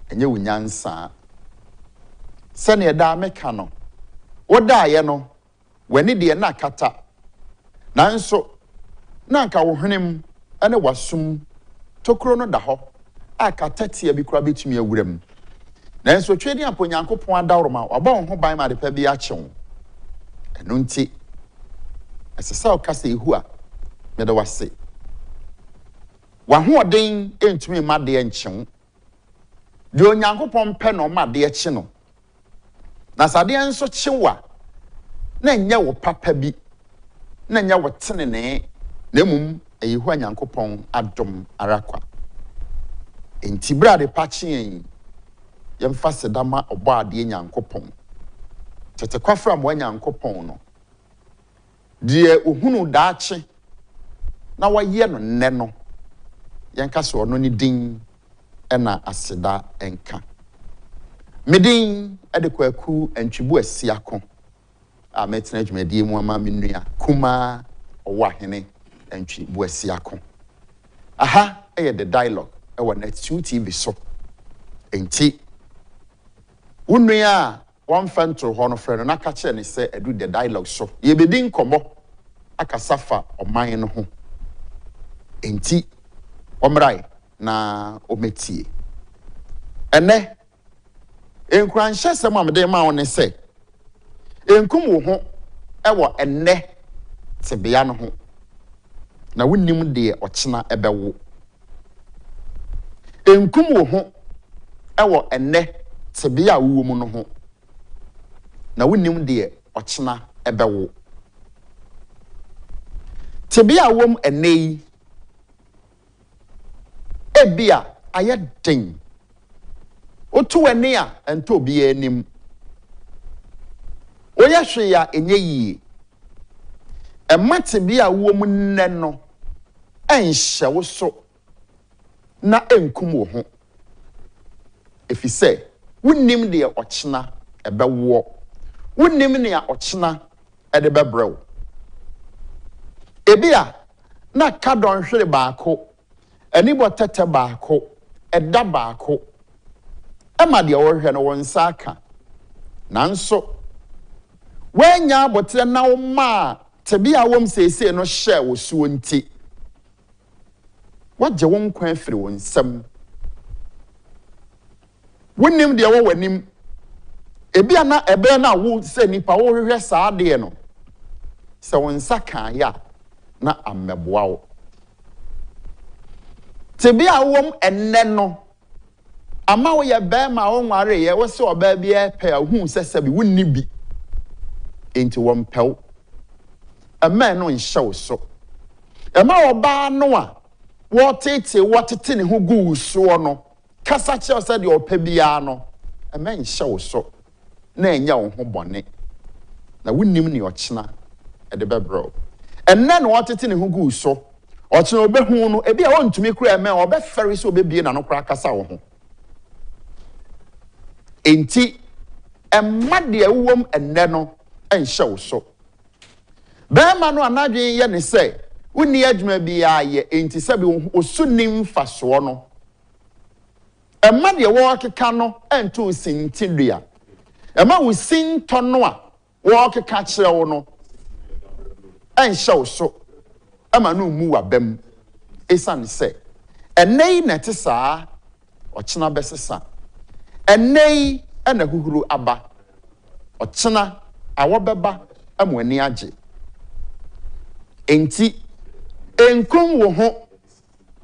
enye wunyansa sene eda meka no woda ye no wani de na kata nanso na nka wo hwenem ene wasum tokro no da ho akata tie bi kura betumi awuram nanso twedi ampo Nyankopon adawroma waba ho ban ma de pa bi akyew eno nti esesa okasa ehu a mede wase wa ho oden entumi ma de nkyew de Onyankopon pɛ no ma de akye no na sade enso kyewa na nya wo papa bi na nya wo tenene na mum eyehu Nyankopon adom arakwa enti brade pachi yemfa sedama obo ade Nyankopon tete kwafra mo Nyankopon no die ohunu daache na waye no nne no yenka so no ni din ena aseda enka medin edekwaku antwibu asiako a metena dwumadie mu ama menua kuma owa hene antwibu asiako aha the dialogue ewa net 2 TV so enti unua one fentro ho no frɛ no na ka kye ne sɛ edu the dialogue so ye bedin komo akasafa oman no ho enti omrai na ometie ene enkranhye sɛm amde ma wo ne sɛ enkum wo ho ewo enne tebea no ho na wonnim de ɔkyena ebewo enkum wo ho ewo enne tebea wo mu no ho na wonnim de ɔkyena ebewo tebea wo mu enne ebia ayeden otu wani a ento obi anim oya hwe ya enye yie ematebea wo mu nne no enhye wo so na enkum wo ho efise wonnim de ɔkyena ebewo wonnim ne a ɔkyena ede bebrew ebia na kadon hwere baako anibo tete baako eda baako ema de wɔhwɛ no wonsa aka nanso wanya abotre na wo ma tebea wom sese no hye wo suo nti wagye won kwan afiri wonsam wonim de wo wanim ebia na ebe na wo se nipa wo hwehwɛ saa de no se wonsa kan ya na ameboa wo tebea wom enne no ama wo ye be ma wo nware ye wo se oba bia pe ahu sese bi wonni bi enti wo mpew ama no nhyew so ama oba no a wo tete ne ho gu so no kasa che se de opa bia no ama nhyew so na enya wo ho bone na wonnim ne ɔkyena ede bebro enne no tete ne ho gu so ɔkyena obehu no ebi a wontumi kura eme obefere so obebie na no kura kasa wo ho enti emma de awom enne no enhye wo so bema no anadwen ye ne se woni adwuma bia ye enti se bi osunim faso no emma de wo keka no ento sintidua emma wo sinto no a wo keka kire wo no enhye wo so emma no mu wabam esan se enei nete saa ɔkyena besesa enei ana huhuru aba ɔkyena awobeba amwani age enti enkum wo ho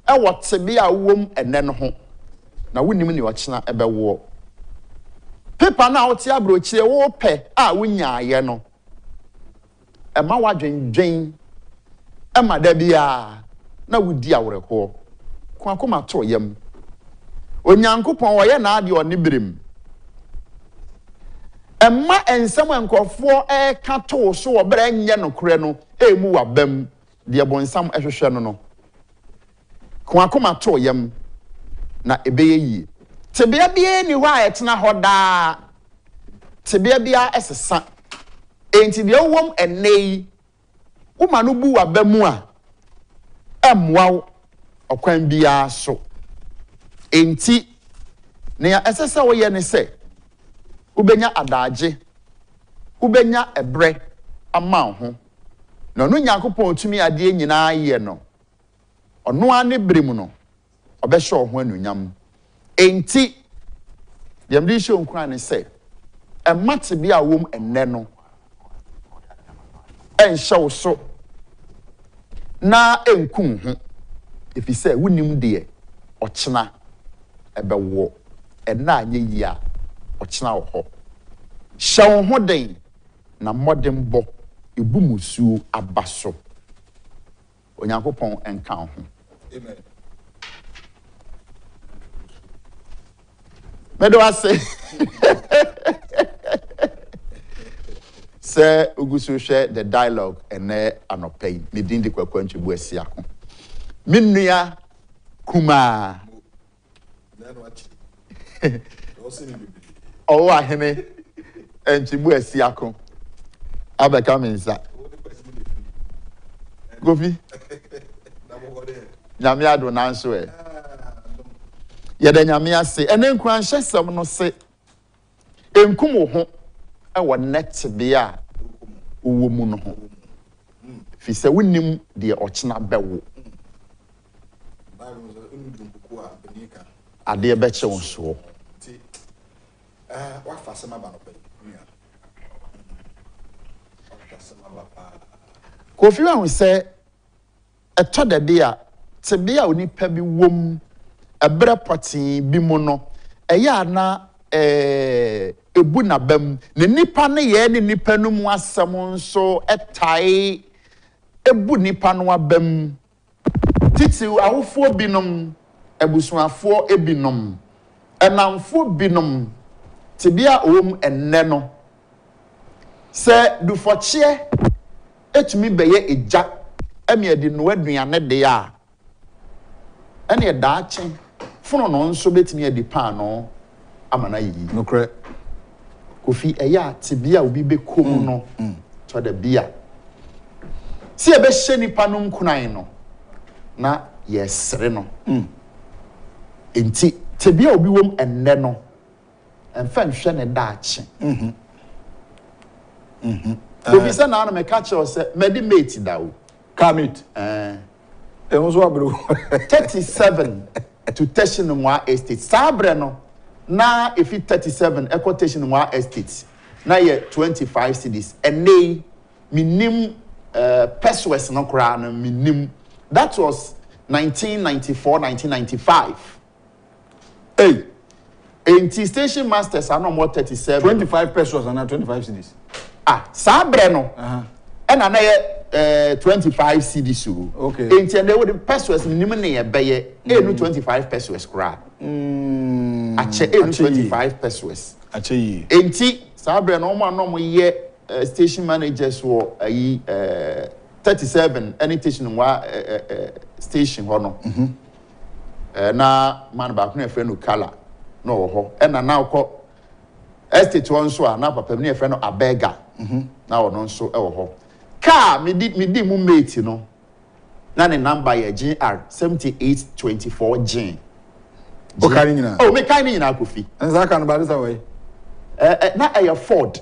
ewo tebea wom enne no ho na wonim ne ɔkyena ebewo pepa na wote abrochire wo pɛ a wonyaaye no ema wadwendwen ema da bia na wodi awerɛho kwakoma to yam Onyankopɔn wɔyɛ na ade ɔne birim emma ensem enkofo ka to so obere nye no kure no emu wabam de bonsam ehwehwe no kwakoma to yam na ebeye yi tebea bia ni hɔ a etena hɔ daa tebea bia esesa enti de wom enei uma no bu wabamu a emwa okwan bia so enti nea esese wo ye ne se ubenya adaje ubenya ebre ama ho na no Nyankopɔn otumi ade nyina ye no ono ane bremu no obehye ho anunyam enti dem di hye nkran ne se emate bia wom enne no enhye wo so na enkum ho efise wunim de ochena ebewo enna anye yi a ochena wo ho hye wo ho den na modem bo ebumusuo abaso Onyankopɔn enka ho amen medo ase se ugusu hwe the dialogue ene anopai ne din de kwakwantu bu asia ko minnua kuma o ahene enchibu asia ko abeka mensa gofi nyame ado nanso yɛda nyame ase ene nkran hyesɛm no se enkum wo ho ɛwɔ net bia wo mu no ho fi sɛ wonim de ɔkyena bɛwo ade bɛkye wo so wa fa sema ba no bɛ kofi wa hu sɛ ɛtɔ dade a tebea onipa bi wom ebre pɔtin bi mu no ɛyɛ na ebu na bam ne nipa ne ye ne nipa no mu asɛm nso ɛtae ebu nipa no abam titi awofo binom ebusuafo ebinom enamfo binom tibia owom enne no sɛ dufɔkye etumi bɛyɛ egya emiedi no aduane de a ene daachen fono no nso betumi adi pa no amana yi nokre kofi eya tibia obi bekom no to da bia si ebe hye nipa no nkunan no na yesre no enti tibia obi wom enne no emfa nhwe ne daache kofi se na me catch you say medimate dawo kamit so abro 37 to Teshinwa Estate. Sabre no na if it 37 equotation wa estate na ye 25 cities and they minim pesos no kra no minim that was 1994 1995 hey enti station masters are no more 37 25 pesos and 25 cities sabre no and na ye 25 cedis so okay enti and they would pesos minim na ye beye enu 25 pesos kra ache 25 pesos ache yi enti sabre no mo ye station managers wo ayi 37 any station wa station ho no na man ba ko na friend no kala no wo ho e na ukọ estate one so na papa me friend no abega na wo no nso e wo ho car me di mu mate no na ne number ye GR 7824 G o kan nyina o me kan nyina akofi nza kan ba disa way na aye Ford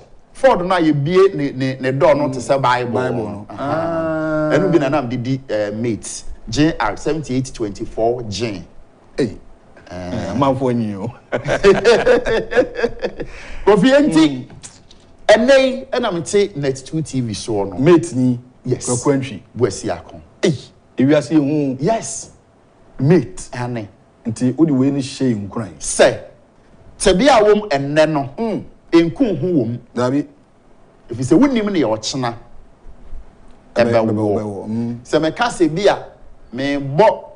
na ye bie ne door no to say Bible no enu bi na nam di mate GR 7824 G manfo nyi o kofi enti enei na mte net 2 TV so no mate ni yes kwakwantwi buasi akon ewiase hu yes mate ane nti odi we ni hye nkran se tebia wom enne no enku hu wom dabi if se wonim ne ye ochena ebewo se me ka se bia me bo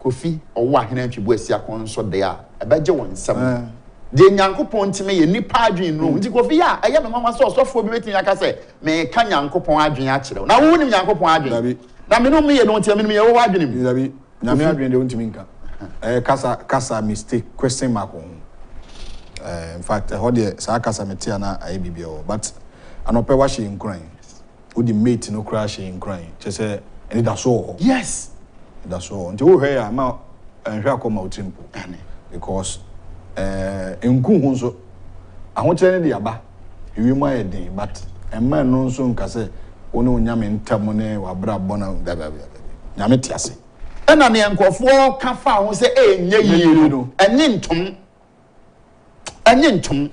kofi owo ahena ntwi buasi akon so de a ebeje won nsam de Nyankopon ntime ye nipa adwen no nti kofi ya eye me mama so osofo bi betin aka se me ka Nyankopon adwen a kire na wo nim Nyankopon adwen dabi na me no me ye no nti me ye wo adwen mi dabi nyame adwen de ontimi nka kasa mistake question mark in fact how the sa kasa metia na aye bibio but anope wa hye nkran odi mate no crash nkran che se eni da so yes da so nti wo hwe ya ma nhwe akoma otimpo because enku hu so ahokyere ne de aba ewi mu ayedin but emma no nso nka se woni onyame ntam ne wabra bona baba nyame tiase ena ne nkofo ka fa ho se enye yie no enye ntom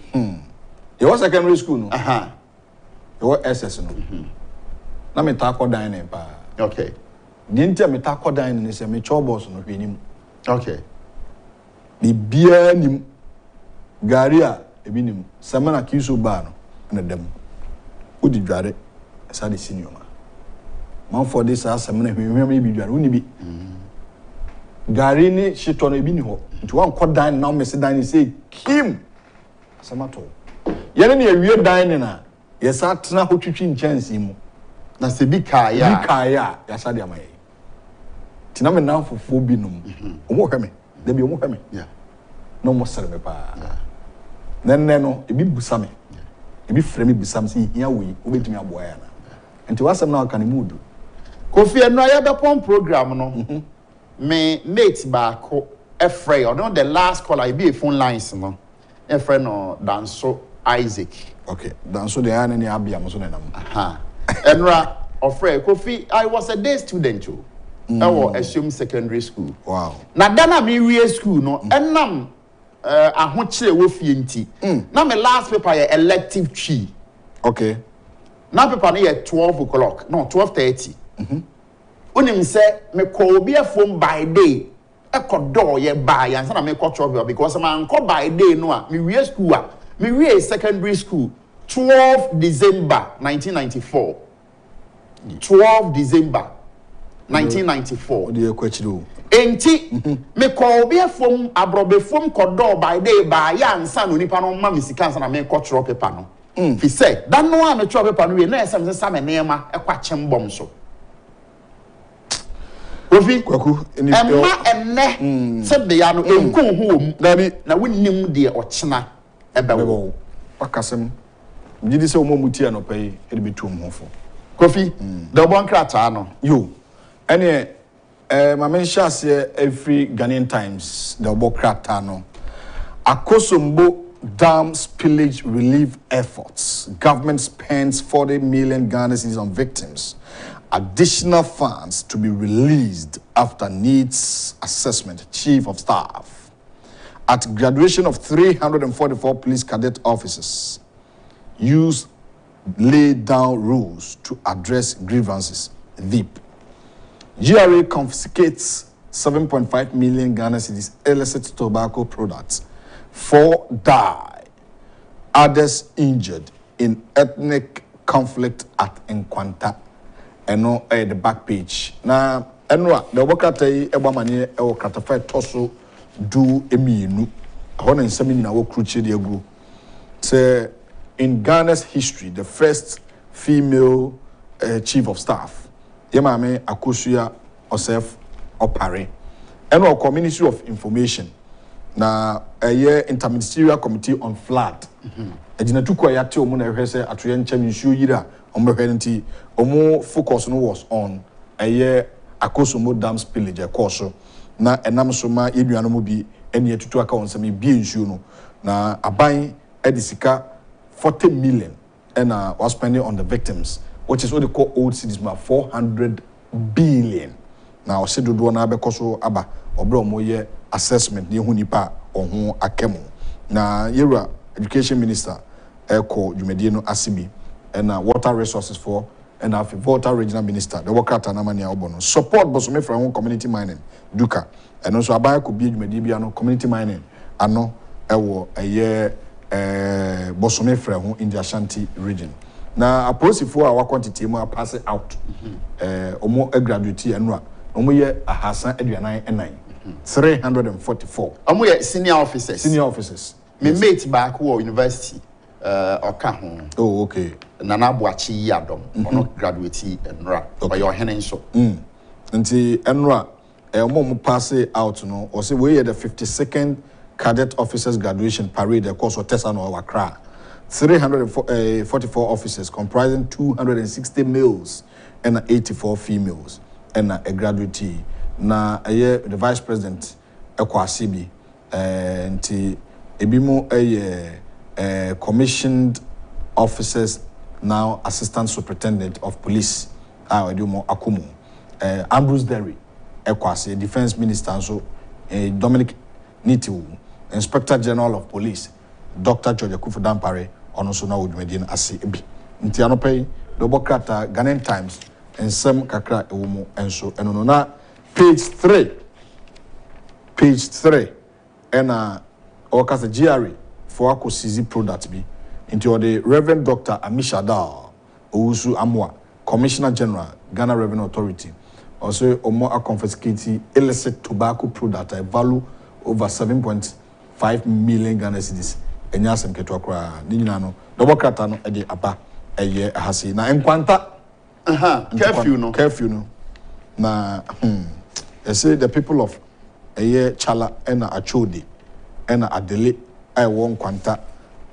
you was secondary school no aha you were SS no na me ta kodan ne pa okay di ntia me ta kodan ne se me chobos no hwenim okay bibia nim gari a ebi nim samana kiso ba no na dem odi dware sa de senior man for this samana hwehwem ebi dware uni bi gari ni shito no ebi ni ho nti wan kodan na me se dan ni say kim samato yene ne awie dan ni na yesa tena hotwitwi nchansi mu na se bi kaya ya sa de amaye tina me na fofo bi num omo hweme da bi omo hweme no mo sere me pa nenne no ebi busame ebi frame busam se hia we obetumi aboa ya na nti wasam na aka ne mudu Kofi eno ya be pon program no me mate baako efrey or no the last caller I be phone lines no efrey no Danso Isaac okay Danso de ana ne Appiah mo so na nam aha enra ofrey Kofi I was a day student too I was assume secondary school wow na dana me wie school no enam ahokyere wo fie nti na me last paper ye elective tree okay na paper no ye 12 o'clock no 12:30 unim say me ko obi afom by day e ko door ye buy and na me ko trouble because man ko by day no a me wie school a me wie secondary school 12 December 1994 12 December 1994 odi ekwachiri o enti me ko obi afom abrobefom ko door by day buy ya ansa no nipa no ma me sika ansa na me ko trouble paper no fi say that no a me trouble paper no we na esem se me nema e kwa chembom so Kofi kwaku emma enne se be ya no enku hu om na wonnim de ochena ebewo wakasem gidi se omomuti anopai e de betum hofo Kofi the bon krata no yo ene ma mention say every Ghanaian Times the bon krata no Akosombo dam spillage relief efforts government spends 40 million Ghana cedis on victims. Additional funds to be released after needs assessment. Chief of Staff. At graduation of 344 police cadet officers, use laid down rules to address grievances. VIP. GRA confiscates 7.5 million Ghana cedis illicit tobacco products. 4 die. Others injured in ethnic conflict at Nkwanta. Eno the back page na enra the wokata yi ebamane e wokata fa toso du emienu ho na nsam nyina wo kruchi de agu say in Ghana's history the first female chief of staff yemame Akosua Osef Opare eno Ministry of Information na interministerial committee on flood ejina tuko ya te omo na ehwese atoye ncham nsuo yira omehwenti omo focus no was on Akosombo dam spillage ekoso na enam so ma yeduano mu bi ene atutu aka wonsam bi nsuo no na aban edisika 40 million and was spending on the victims which is what they call old cities ma 400 billion na osedodo na abekoso aba obro mo ye assessment ne hu nipa ohun akemu na yera education minister eko jumedie no asibi and water resources for and water regional minister the worker tanamani obono support bosome from community mining duka and also abaya could be jumedie bia no community mining ano ewo bosome from in the Ashanti region na aposifo a quantity mo pass out omo graduate enra omo ye ahasa aduanan enan 344 omo ye senior officers me mate back wo university oka ho oh okay nana boachi yadom ono graduate enra by your hene nso nti enra omo pass out no o say we the 52nd cadet officers graduation parade the course of Tesano or Accra 344 officers comprising 260 males and 84 females and a graduate na the vice president Kwasi nti ebi mo commissioned officers now assistant superintendent of police edu mo akumu Ambrose Derry Kwasi defense minister so Dominic Nitiwu inspector general of police Dr. George akufo-addo ono so na odwumadi ase ebi nti anopai dobokrata Ghanaian Times ensem kakra ewomu enso enono na page 3 ena okasa GRE for akosizi product bi into the Reverend Dr. Amishada Owusu Amwa Commissioner General Ghana Revenue Authority also omo confiscate illicit tobacco product value over 7.5 million Ghana cedis enya asem keto akra ni nyina no dobokrata no e de aba eye ahasi na enkwanta curfew no na I say the people of Chala ena Achode ena Adele I won Kwanta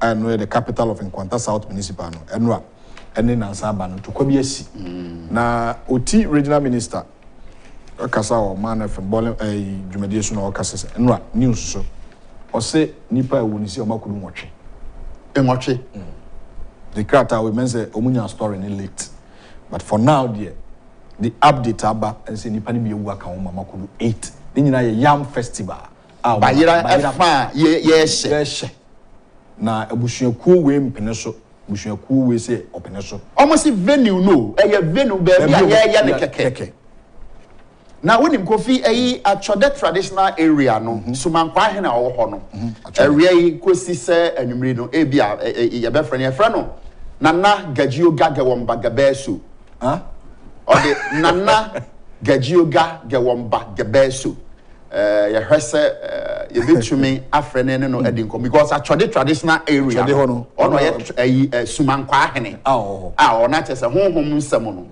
I know the capital of Nkwanta South Municipal no enwa ene na nsaba no to kwabi asi na oti regional minister akasa o man from bole dwumadi so na okasa enwa news so o say nipa ewu ni si o makodu nwotwe the crata we mense omunya story ni late but for now the update aba and say nipa ni bi ewu aka o makodu 8 ni nyina ye yam festival bayira efa ye hye na abusuakuo we mpene so abusuakuo we say opene so almost venue no venue be ya ne keke na wonim kofi atchode traditional area no sumankwa hena wo ho no area yi kosi se anwumre no bia ye be frɛ ne frɛ no nana gagioga gewomba gabesu ode nana gagioga gewomba gabesu ye hwese ye betumi afrene ne no edinko because atchode traditional area ono ye sumankwa hene ona chese honhom nsem no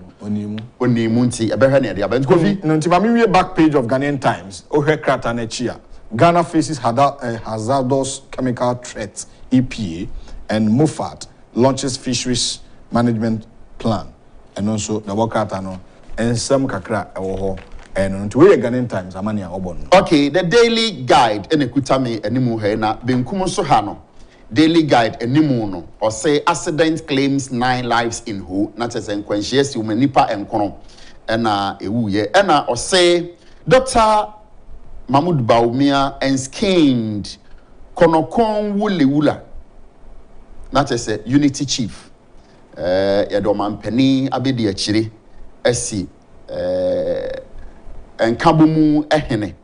onimu nti ebehwe ne dia bent kofi nti ba me back page of Ghanaian Times ohwe krata na chia Ghana faces hazardous chemical threats EPA and Mufat launches fisheries management plan and also the workata no ensem kakra ewo ho and nti we Ghanaian Times amania obon okay the daily guide enekuta me animu he na benkum so ha no daily guide animu no or say accident claims 9 lives in who not as enquenchiesi umanipa enkono ena ewu ye ena or say Dr. Mahmoud Baumia enskined konokon wulewula not as a unity chief yadoman penny abedi achire esi enkabumu ehene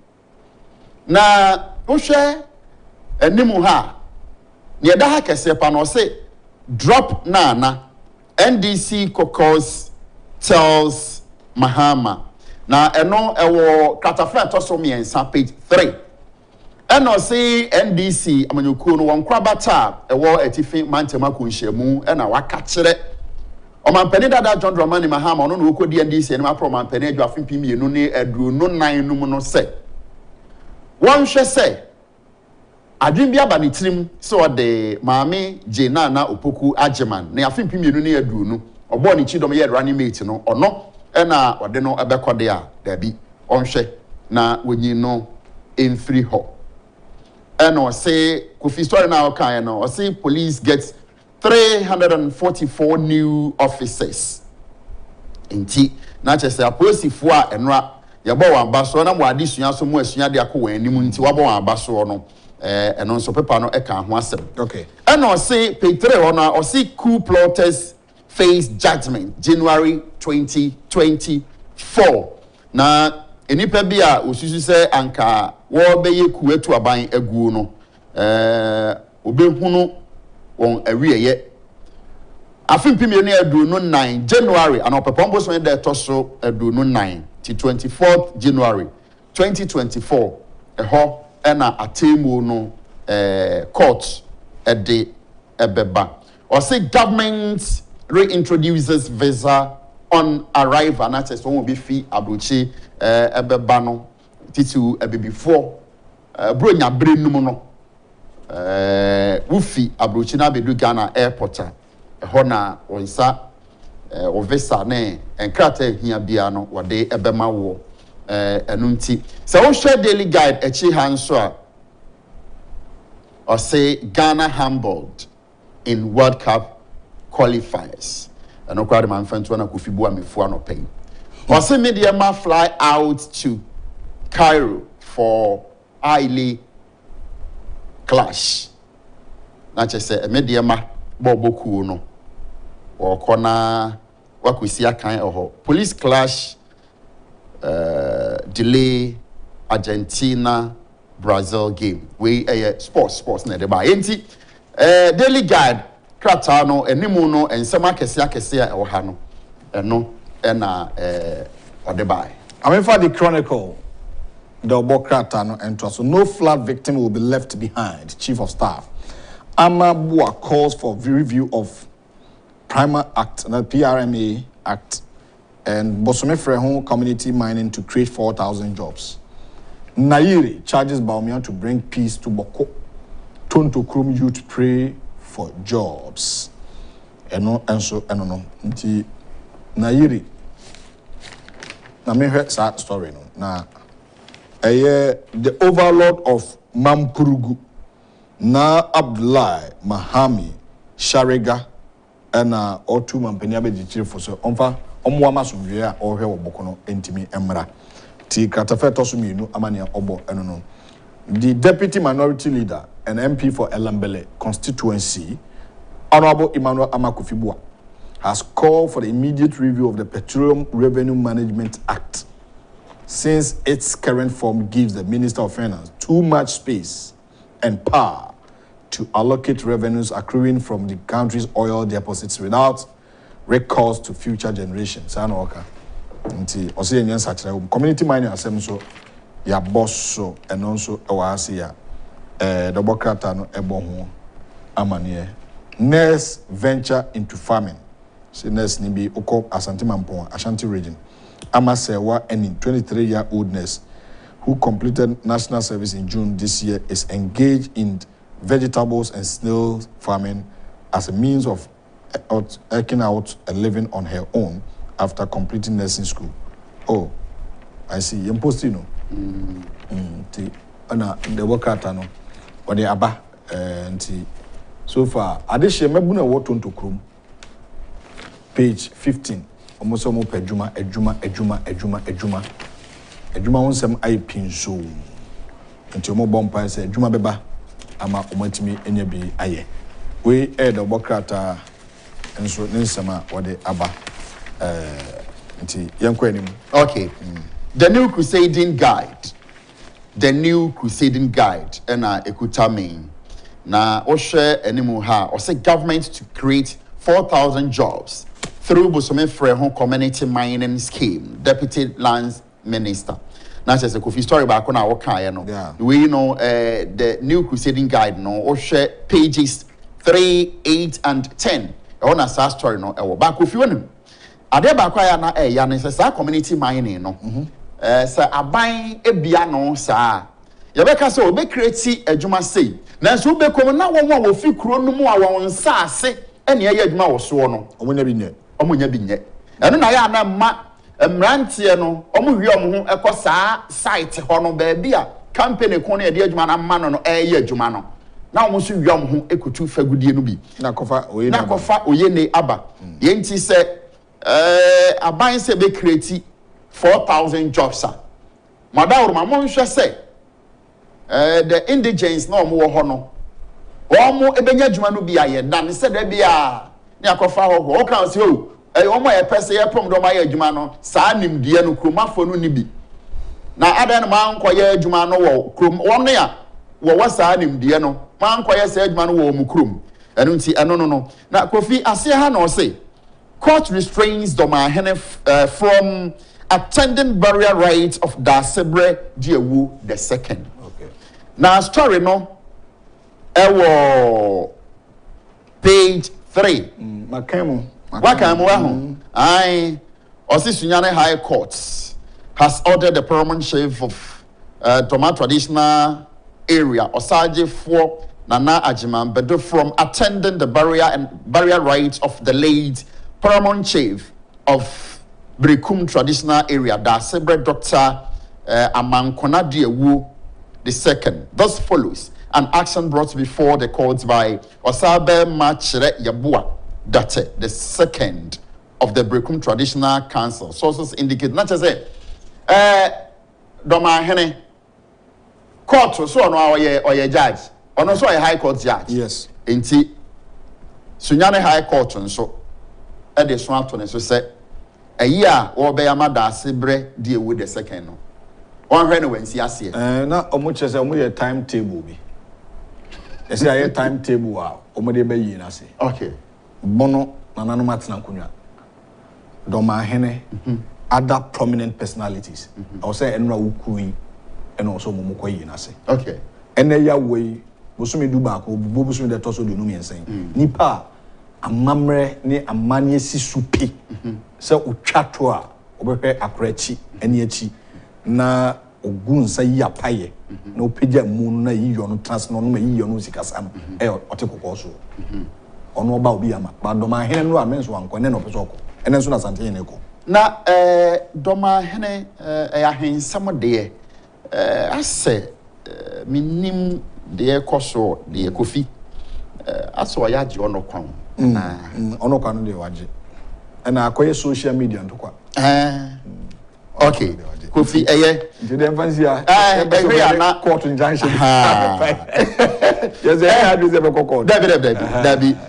na ohwe animu ha ne da ha kese pa no say drop na NDC caucus tells Mahama na eno ewo katafra to so miensa page 3 eno say NDC amanyokuo no won kwabata ewo atifi mantema kunhyiamu ena waka kire omampani dada John Dramani Mahama ono no okodi NDC ene mapro omampani adwafin pimienu ne aduru no 9 num no say won hwe say adwin bia ba ne tirim so de maame jena na opoku agyeman na afin pimienu ne aduru no obo ne chidom ye running mate no ono ena ode no ebekode a dabi onhwe na wonyi no emfiri ho ena say kofi story na okan no say police gets 344 new officers enti na chese apolisifu a enra yebo wan baso na mo adesua so mo asua de akọ anim nti wabo wan baso no eno nso paper no eka ho asem okay ena say petre ona o say coup plotters face judgment January 2024 na enipa bia osusu se anka wo beye ku etu aban aguo no obehunu won awieye afin pimie ne adu no 9 January and opepombo so de to so adu no 9 to 24th January 2024 eho ena atemu no court ede ebeba or say government reintroduces visa on arrival na say so won be fi abrochi ebeba no titu before bronya brenum no wufi abrochi na bedu Ghana airport ho na onsa o visa ne enkrata hia bia no wode ebema wo enunti se wo share daily guide echi ha nso a or say Ghana humbled in World Cup qualifiers. And no crowd man friend to an akufo-addo me for no pay. Or say media ma fly out to Cairo for highly clash. Na che say media ma boku no or corner wakwisi akan oho. Police clash delay Argentina Brazil game. We sports na de ba. Enti Daily Guide krata no enimu no ensema kese a oha no. Eno na odeba. I mean for the Chronicle, the Obokrata no enters. So no flood victim will be left behind. Chief of Staff Amabua calls for review of Primer Act, the PRMA Act, and Bosome Freho community mining to create 4,000 jobs. Nairi charges Baumia to bring peace to Boko. Tonto Krum youth pray for jobs. No. Nti Nairi. Na me heard that story no. Na the overlord of Mampurugu, na Abdullah Mahami Shariga, and Otu Mampenia be for so omwama sumvia or he obokono entimi emra. Ti katafeto suminu amania obo enono. The deputy minority leader and MP for Elambele constituency, Honorable Emmanuel Amakufibua, has called for the immediate review of the Petroleum Revenue Management Act, since its current form gives the Minister of Finance too much space and power to allocate revenues accruing from the country's oil deposits without recourse to future generations. Community mining asem so ya boss so and also awasi ya the bokata no ebo ho amane next venture into farming. See next ni bi ukop Asante Mampong Ashanti region. Amasewa and in 23-year-oldness who completed national service in June this year is engaged in vegetables and snail farming as a means of eking out a living on her own after completing nursing school. Oh, I see. Impostino. The worker no or the aba so far. Adeshe mebuna woton to krum. Page 15. Almost ejuma. Ejuma onsem ay pinso. Nti omo bompa say ejuma beba ama omatimi enye bi aye. We the bokrata enso nsema wode aba nti yanko anim. Okay. The new crusading guide. Na ekutame na ohwe animu ha or say government to create 4,000 jobs through Bosome Freho community mining scheme. Deputy Lands Minister. Now just a coffee story back on our car, no. Yeah. We know the new crusading guide, no, or share pages 3, 8, and 10. On a sad story, no, back with you. Are there back na yan is a community mining, no? Sir, I buy a piano, sir. Yabeka so be create a juma say. Now, so be come now one will feel chrono more on sa say, and ye juma was sworn. Omunya binye. And then I am ma mrantie no omo hwi omo ho ekosa site ho no ba bia company ko na e de adwuma na ma no eye adwuma no na omo so hwi omo ho ekutu fagudie no bi na kofa oye ne aba ye nti se aban se be create 4,000 jobs a madawro ma mo nhwe se the indigens na omo wo ho no omo ebenya adwuma no bi aye dan se da bia ne akofa ho o kan se o omo ye pese ye pom do ma ye adwuma no saa nimdie no kromafo no ni bi na adan ma nkoye adwuma no wo krom won ya wo saa nimdie no ma nkoye saa adwuma no wo mu krom eno nti eno no na Kofi ase ha na o say court restrains Domahene from attending burial rites of Dasebre Diewu II. Okay. Now story no ewo page 3 Makemo Osisunyane High Court has ordered the permanent chief of Doma traditional area Osaje for Nana Ajiman Bedo from attending the burial rites of the late paramount chief of Brekum traditional area, Dasebre Dr. Amankona Diewu II. Thus follows. an action brought before the courts by Osabe Machere Yabua Date, the second of the Brekum Traditional Council. Sources indicate, not just say, Doma Hene, court so no or your judge, or no so a high court judge. Yes. Inti Sunyane High Court and so at the Swanton so say a year or be amada sibre deal with the second. No. One when see us here. Na omuche say omu timetable bi. E say timetable a omu de be yi na say. Okay. Bono nanano matena kunwa. Doma Hene other prominent personalities. I will say enra ukui and also momo koyi na say. Okay. Ene ya we bosumi du ba ko bosumi de toso do no mi ensen. Nipa amamre ne amane si supi. Se utwa to a obehwe akorachi ene achi na ogun sa yi apaye na opeja mu na yi yo no trans no no yi yo no sikasa no e otekoko so. Ono ba obi ama ba Doma Hene no amenso anko ne no peso ko ene so na sante ne ko na Doma Hene ya hensam de ase minim de koso de kofi aso ya je ono kwan na ono kwan no de waje na akoye social media ntokwa okay kofi de dem fancy a na court injunction yes I do the court David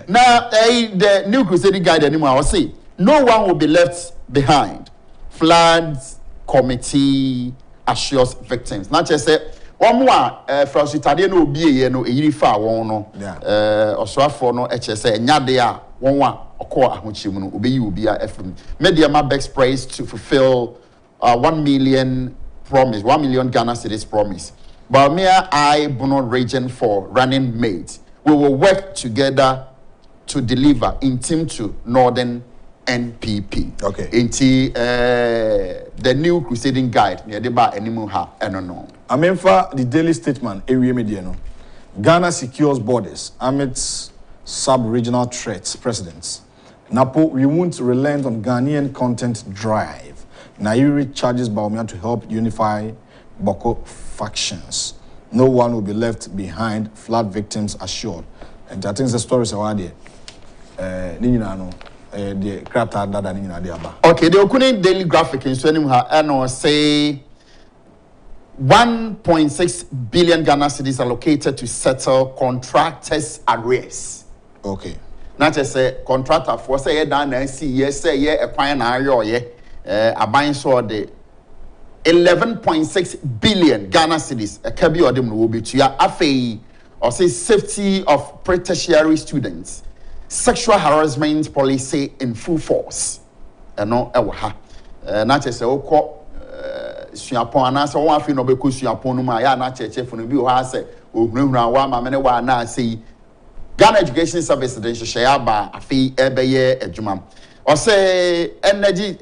now the new crusading guide anymore I will say no one will be left behind. Floods committee assures victims not just say one more from Sitade no be no yirifa won no oswafo no HSA nyade a won wa okọ ahochim no obeyi obi a FM media ma best praise to fulfill 1 million Ghana cedis promise. Balmia I Bono region for running mate. We will work together to deliver in team to Northern NPP. Okay. Into the new crusading guide near the bar anymore no. I mean for the daily statement area media no. Ghana secures borders amidst sub-regional threats presidents. Napo we won't relent on Ghanaian content drive. Nairi charges Baumia to help unify Boko factions. No one will be left behind, flood victims assured. And I think the stories are there. The crata dada nina diaba. Okay, the Okuni Daily Graphic in Swenim and say 1.6 billion Ghana cedis allocated to settle contractors' arrears. Okay. Not just say contractor for say down and see yes say a fine area a buying so the 11.6 billion Ghana cedis a kabi odem will be to ya afe or say safety of pre-tertiary students. Sexual harassment policy in full force. No, not just say, Suapon, and answer one thing of a Suapon, my not church for the view has said, na say Ghana Education Service, the share by a fee every year a jumam. Or say energy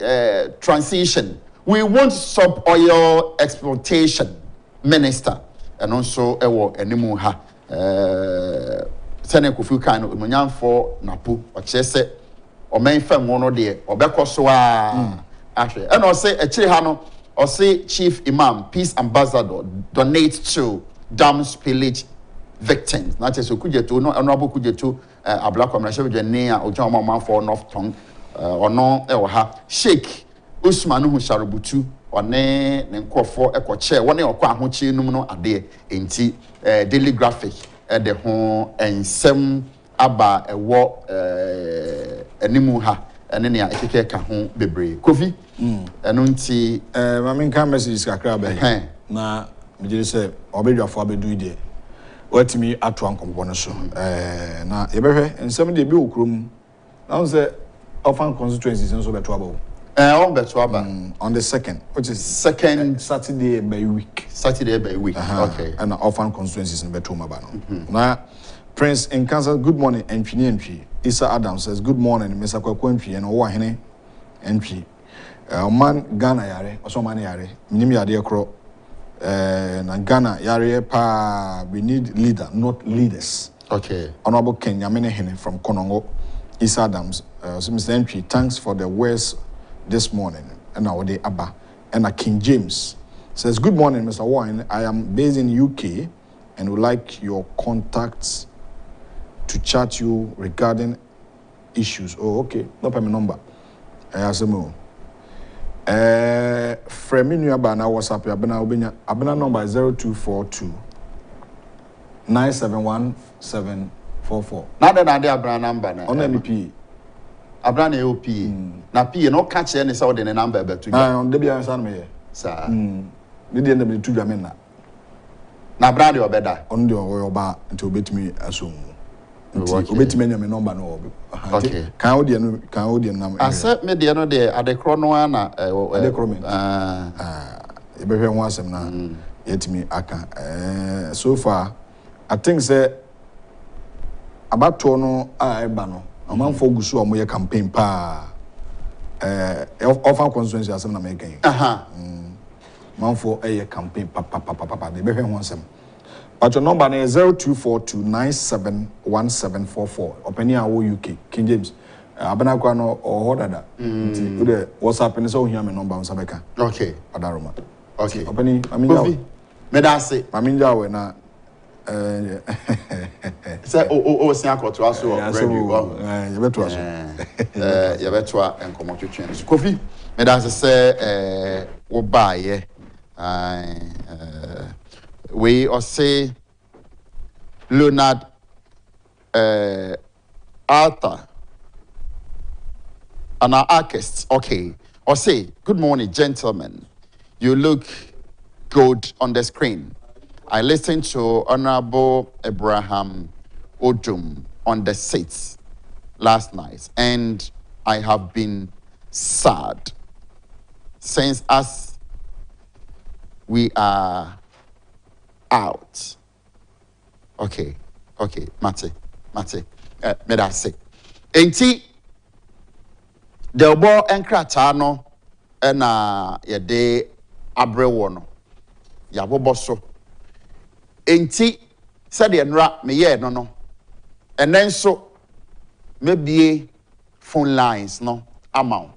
transition. We want stop oil exploitation, Minister, and also anymore. Sene Kofi kan onyan for napo o chese o men fam wono de obekoso a ahwe and o say echiri ha no o say chief imam peace ambassador donate to dam spillage victims na chese okujeto no honorable kujeto abla commercial dwane a ojan o for north tongue ono e wo ha sheikh usman hu sharubutu one ne nkofo ekoche woni okọ ahochi num no ade enti daily graphic the home and some aba ewo animu ha ene ne akeke ka ho bebre kofi eno nti mama kan message kakra ba na me dire say obedwafo abedu ide watimi ato ankombo no so na yebehwe nsem de bi okrom na say often constituencies nso beto aba on beto aba on the second which is second Saturday by week okay and often constituencies in beto aba no na Prince in Kansas good morning entwi Isa Adams says good morning Mr. Kwakwa entwi and owa hene entwi man Ghana yare oso man yare minim yade ekro na Ghana yare pa we need leader not leaders. Okay. Honorable Kenya Menehene from Konongo Isa Adams so Mr. Entry thanks for the words this morning and our day Abba and King James says good morning Mr. Warren I am based in UK and would like your contacts to chat you regarding issues. Oh, okay. No pay me number. Asemo. Frame me nuaba na WhatsApp abena number 0242 971 na de abra number na. On MP. Abra na OP. Na P no catch any say the number be to. On dey be answer me. Sir. Me dey na to dwame na. Na abra de obeda. On dey oba until obetimi aso. Obetimi nya me number no obi. Okay. Kan odie nam. Ase me de no de adekro no na adekro me. E be hwe ho asem na yetimi aka. So far I think say abato no a eba no amanfo gusu o moye campaign pa offer constituency asem na make aha manfo campaign pa de be hwe ho asem. But your number is 0242971744. Openi awo UK King James. Abena kwa no or dada. Nti ude WhatsApp ni so hear me number on sabeka. Okay. Adaroma. Okay. Openi aminja. Me da say. Aminja we na say o sin akoto aso ready. You beto aso. You beto enkomo twetwe. Kofi me da say wo ba ye. We or say Leonard Arthur and our artist. Okay. Or say, good morning, gentlemen. You look good on the screen. I listened to Honorable Abraham Odame on the seats last night, and I have been sad since as we are out. Okay, Mate, me da say. Enti the obo enkrata no na ye de abrewo no. Ya bobo so. Enti said the nra me ye no. And then so maybe phone lines no amount.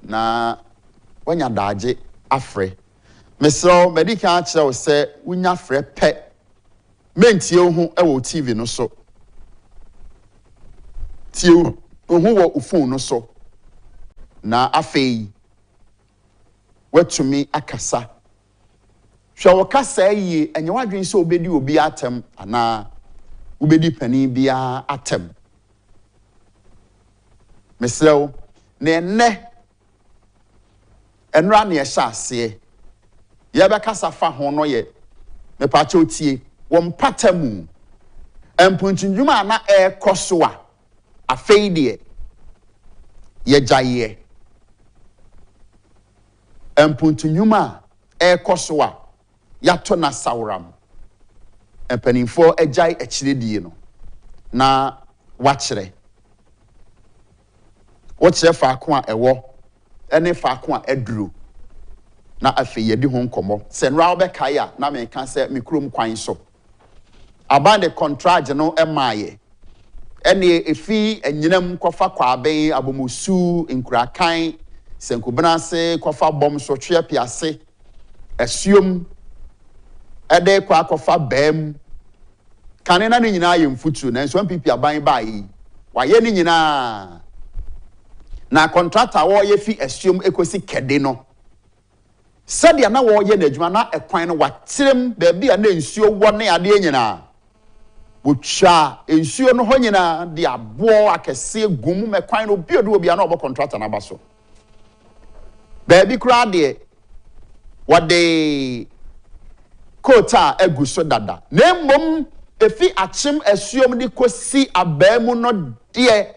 Na when ya daje afre. Meso medical chair say unya frɛ pɛ mentie ho e wo TV no so tie ho wo phone no so na afei watumi akasa hwɛ wo kasa yi enye wadwen sɛ obedi obi atem ana obedi pani bia atem mesrɛw na enne enra na yɛhyɛ ase yebe kasa fa ho no ye me pa che otie wo mpatamu empuntunjuma na ekoso a afei de ye gyaye empuntunjuma ekoso a yato na sawram empanimfo agyai akyiredi no na wakyere wo kyerɛ faako a ɛwɔ ene faako a aduro na afi yedi ho nkomo se nra obeka ya na me kan se me kurom kwan so aban de contract no emaye ene efi enyinam kofa kwaben abomusu nkurakan senkubnase kofa bom so twe piase esuom ede kwa kofa bam kanena ne nyina ye mfutu na nso mpipi aban bai waye ne nyina na contractor wo ye fi esuom ekosi kede no sadia na wo ye n'adwuma na ekwan no watirem ba bia na nsuo wo ne ade nyina wotwa nsuo no ho nyina de abo akese gum mekwan no obi na obo contractor na baso ba bi kura de wade kota aguso dada na mmom efi achim asuom de kosi abamu no de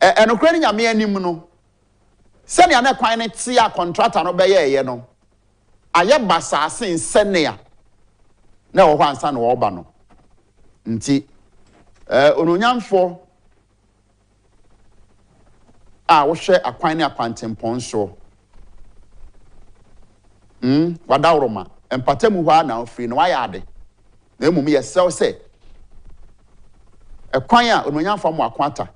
enokra ni nyame anim no sani ana kwan ne tia contractor no beye ye no aye basase nsenia na wo hwansa na wo ba no nti ononyamfo a wo hwe akwan ne akwantempon so wadawroma empatamu hwa na ofri no waya ade na emum ye sew se ekwan a ononyamfo mo akwata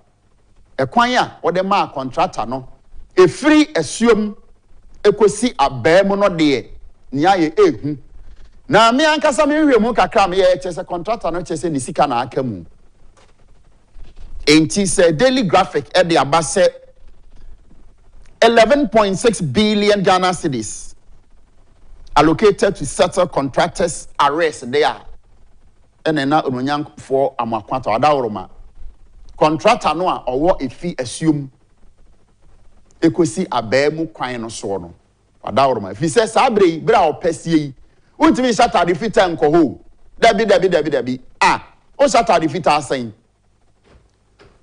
ekwan a wo de ma contractor no efiri esuom ekosi abam no de ni aye ehu na me ankasa me hwɛ mu kakra me yɛ kyɛ sɛ contractor no kyɛ sɛ ne sika na aka mu enti sɛ daily graphic e de aba sɛ 11.6 billion Ghana cedis allocated to settle contractors arrest there ene na onyanfo amakwata adaworoma contractor no a owo efi assume ekosi abaamu kwan no so no adaworoma fi sɛ saa bre bra opesie yi untimi shata de fita nkoho dabi o shata de fita asan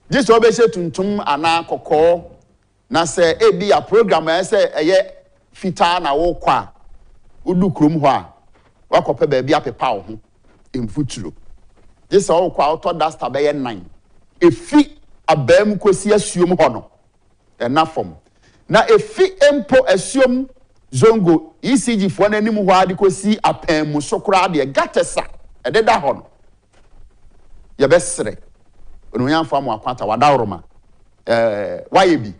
this obese tuntum ana kokɔ na sɛ ebi a program sɛ ɛyɛ fita na wo kwa udu krom ho a wakɔpɛ baabi apepa wo ho emfuturo this all kwa auto dasta bɛyɛ 9 efi abam kosi asuom hɔ no ɛna fam na efi empo asuom zongo ECG fo na anim hɔ ade kosi apam mu sokora de gatesa ɛdeda hɔ no yɛbɛsrɛ onyanfa mu akwanta wadaworoma waye bi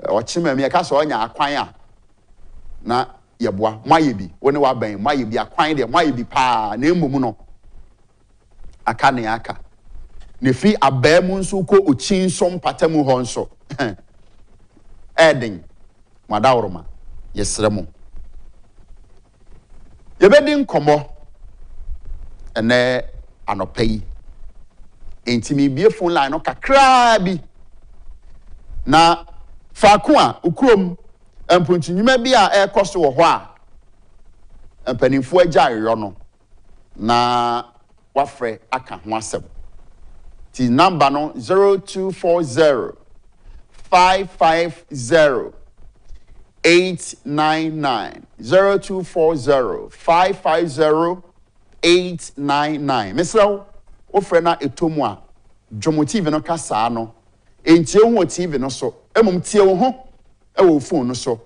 ɔkyema mi ka so onya akwan a na yɛboa maye bi woni waban maye bi akwan de maye bi pa na emom no aka ne aka ne fi abamu nso ko ochin som patamu hɔ nso eden wadaworoma yɛsrɛ mo yɛbɛdi nkɔmɔ ene anɔpa yi enti bie phone line no kakra bi na faako a ukrom mpontunyuma bi a ɛkɔ so wɔ hɔ a mpanimfo agya ayɔ no na wafrɛ aka ho asɛm ti number no 0240 550 899 0240 550 899 mesrɛ ofrɛ na etomu a Jomo TV no kasa no entie ho TV no so emom tie wo ho ewo phone no so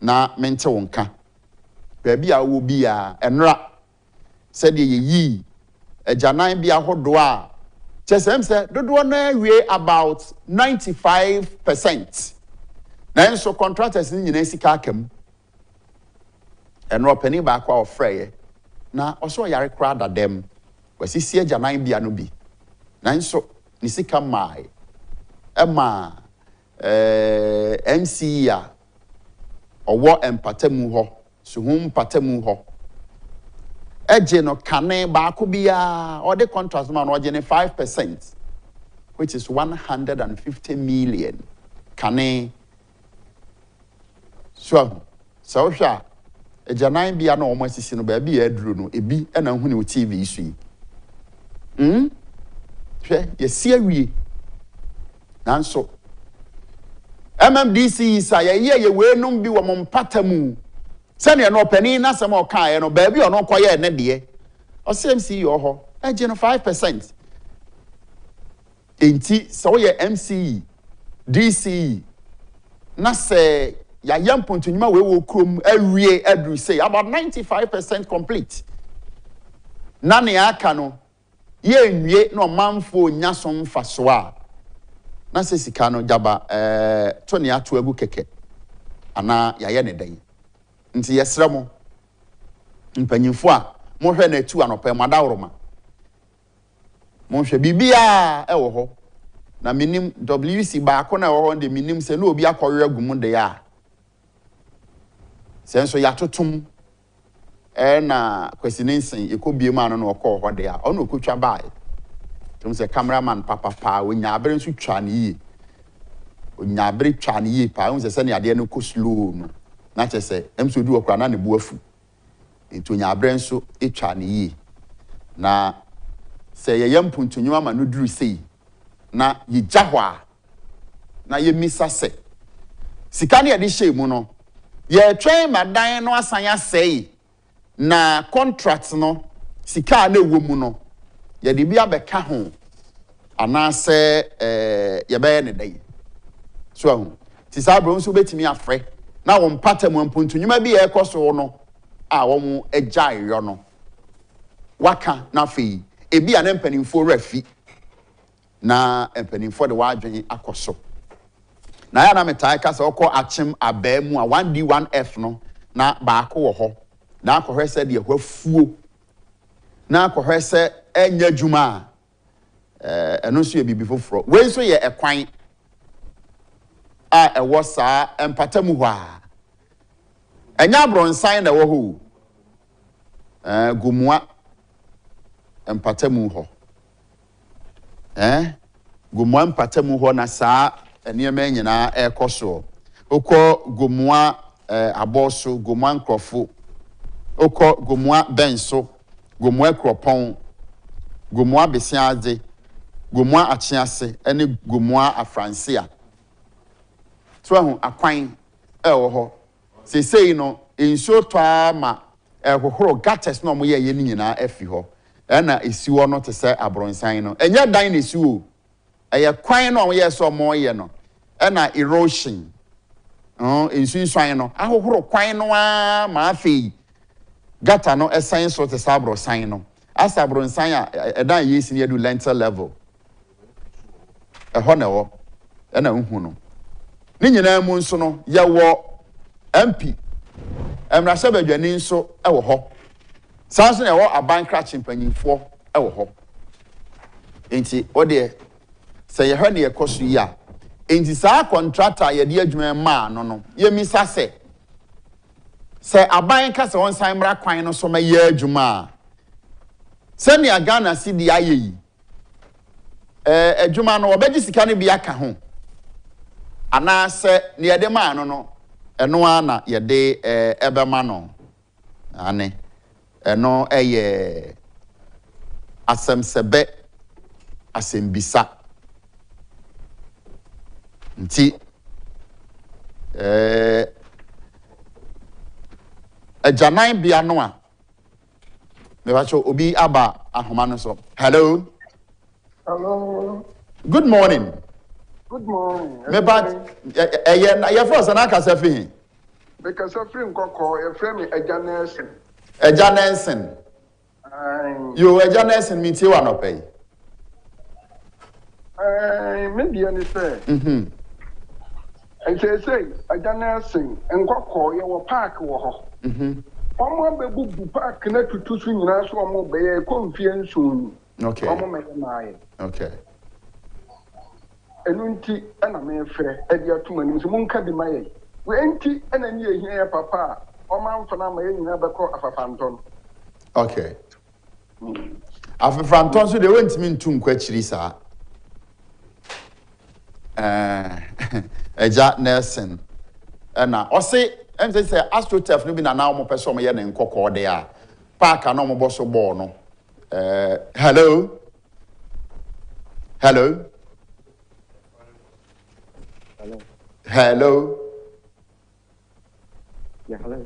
na mente wo nka baabi a wo bi a enra sɛ de yi agyanan bi ahodo a kyesem sɛ dodo na awie about 95%. Na enso contractors ni nyina sika akam enro pani ba kwa ofrɛ na ɔso yare kra dadam wasisi agyanan bia no bi na enso ni sika mai ema MC a owo empatamu ho so hum patamu ho eje no kane ba ko bia or the contract man oje ne 5% which is 150 million kane so hwa agyanan bia na omo asisi no ba bia aduru no ebi na hu ne TV so yi hwɛ yɛsi awie nanso MMDC sa ye we num bi wo mpata mu sɛne no pani na sɛm ɔkae no baabi ɔno kɔyɛ ne de ɔsɛmc yɔ hɔ agye no 5% enti sɛ woyɛ MCE DCE na sɛ yɛayɛ mpontunyuma we wo krom awie aduru say about 95% complete na ne aka no ye nwie na ɔmanfo nya so mfa so a na se sika no jaba to ne ato agu keke ana yaye ne dan nti yesrɛ mo mpanyimfo a mo hwɛ na tu anopa madaworoma mo hwɛ bibia ɛwɔ hɔ na minim WC ba ko na ɛwɔ hɔ de minim se na obi akɔwe agum de ya senso yatotom na Kwasi nensen ekobie ma no na ɔkɔ hɔ de ya ɔno okotwa bae tum se cameraman papa onya abere nso twa ne yie onya abere twa ne yie pa hu se ne ade no ko slow no na che se emso du okra na ne bu afu enti onya abere nso etwa ne yie na se ye yampuntunwuma ma no duru sei na ye jahwa na ye misa se sika ne ye de hye mu no ye twen madan no asan ya sei na contract no sika na ewo mu no ye de bia beka ho anase ye be ne dai so ahu ti sa bro nso betimi afre na wo mpata mu mpuntunyuma bi e koso no a wo mu agya yo no waka na fi ebi a na mpanimfo rafi na mpanimfo de wadwen akoso na ya na metai ka se okọ achim abamu a 1D1F no na baako wo ho na akɔhwɛ sɛ deɛ hwafuo na akɔhwɛ sɛ ɛnyɛ adwuma ɛno nso yɛ bibi foforɔ wei nso yɛ ɛkwan a ɛwɔ saa empata mu hɔ a ɛnyɛ abrɔnsan na ɛwɔ hɔ gumua empata mu hɔ gumua empata mu hɔ na saa nneɛma nyinaa ɛkɔ so okɔ gumua abɔso gumua nkrɔfo okɔ gumua benso gumua kropɔn gumua besiade gumua akyease ɛne gumua afransia so ahu akwan ɛwɔ hɔ sesei no nsuo tɔa ma ɛhohoro gutters na ɔmo yɛ ni nyinaa afi hɔ ɛna esi hɔ no te sɛ abronsan no ɛnyɛ dan na esi hɔ ɛyɛ kwan na ɔmo yɛ sɛ ɔmo yɛ no ɛna erosion nsunsuan no ahohoro kwan no a ma afei gutter no ɛsan so te sɛ abronsan no asa abronsan a ɛdan yɛ esi ne edu lentil level ɛhɔ na ɛwɔ ɛna nhu no ne nyinaa mu nso no yɛwɔ MP mmarahyɛ badwani nso ɛwɔ hɔ saa nso na ɛwɔ abankrakye mpanyinfoɔ ɛwɔ hɔ enti ɔdeɛ sɛ yɛhwɛ ne yɛkɔ so yi a enti saa contractor yɛde adwuma maa no yɛmisa sɛ aban ka sɛ wɔn san mmara kwan no so ma yɛ adwuma a sɛnea Ghana si de ayɛ yi adwuma no wɔbɛgye sika no bi aka ho anaasɛ ne yɛde maa no ɛno a na yɛde ɛbɛma no ane ɛno ɛyɛ asɛmsɛbɛ asɛmbisa nti agyanan bia no a mebacho obi aba ahoma no so hello good morning Good morning. Me bat your first and I can say because a friend called a friend Agya Nelson. Agya Nelson. You Agya Nelson meet you one pay. Maybe any say. And say Agya Nelson and call your park war. One baby park connected to swing and ask one more bay confiance soon. Okay. Okay. Enunti ana me frɛ ade atuma nim so monka bi maye we enti ana ni ehia papa o man fana ma yɛnyina bɛkɔ afafanton okay afafanton so de wentimi ntu nkwachiri saa Agya Nelson na ɔse ɛmse sɛ astrotef no bi na na ɔmo pɛ so ɔmo yɛ ne nkɔkɔ de a park na ɔmo bɔ so ball no hello Hello. Yeah, hello.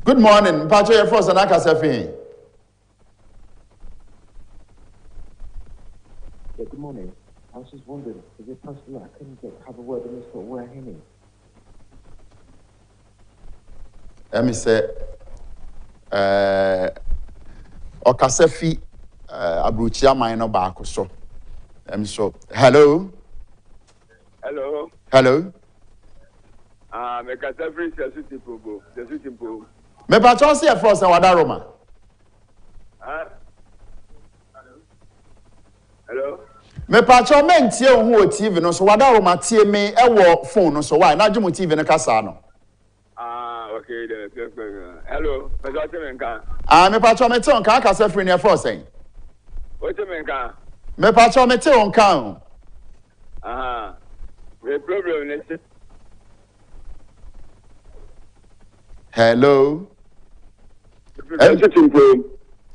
Good morning. Pacho, your first and I can say. Yeah, good morning. I was just wondering, is it possible I couldn't have a word in this for where he is? Let me say, Okasefi, Abruchia minor back so. So, hello. Hello. Me Pacho see first and Wadaroma. Hello. Me Pacho men tie who TV no so Wadaroma tie me ewo phone no so why na dwemo TV no kasa no. Okay then. Hello. Pacho me nka. Me Pacho me te on ka kasa free ne first saying. What me nka? Me Pacho me te on ka. The problem is hello.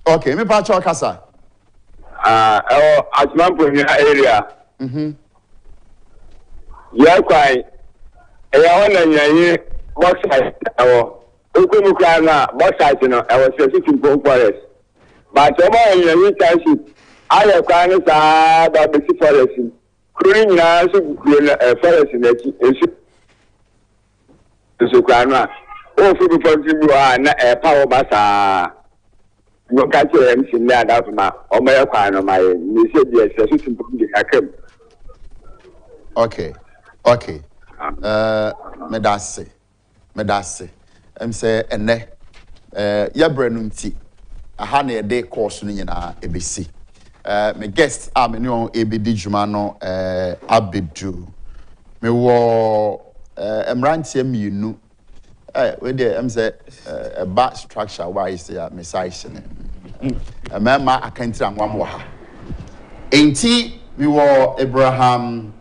Okay, me Pacho kasa. Agyapong area. Yeah, quite. I want to hear box side. Ukumukana box side, you know, I was sitting for forest. But over in the township, I have kind of the forest. Cleaning now, forest in the Sukana. Oh, for the power basa. You can't say anything there about my or my account of my okay. Medase. Say, ene Yɛbrɛ no nti aha na yɛde course no nyinaa ebesi me guest me ne on ebedi dwuma no abedu me wo emrantie mienu we dey say a back structure wise ya me size ne mama akantira nwam wo ha enti we wo Abraham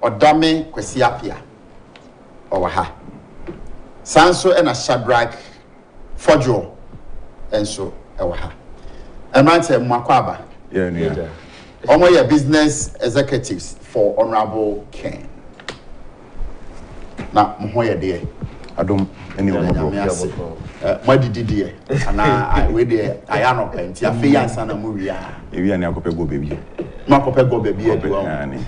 Odame Kwasi Appiah owa ha sanso na Shadrach Fojo enso ewa ha emrantie mwakwaba yeah. Omo business executives for Honorable Ken. Na mo ye de Adom any mo didi de ana we de aya no penti afi yansa na mo wia ewi ani akopɛ go baby ma akopɛ go baby e do 010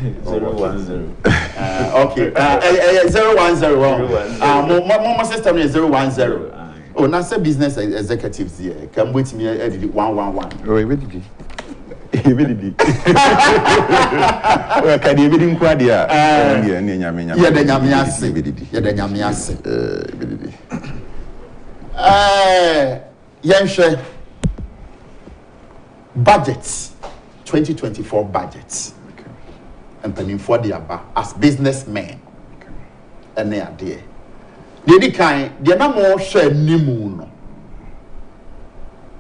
okay 010 mo system is 010 oh na say business executives here can wait me edit 111 oh ebi didi well ka di ebi nkwa dia ye ne nyame ye de nyame ase ebi didi yenhwe budget 2024 budget and penny for the aba as businessmen ene ade the kind the na mo hwe nimu no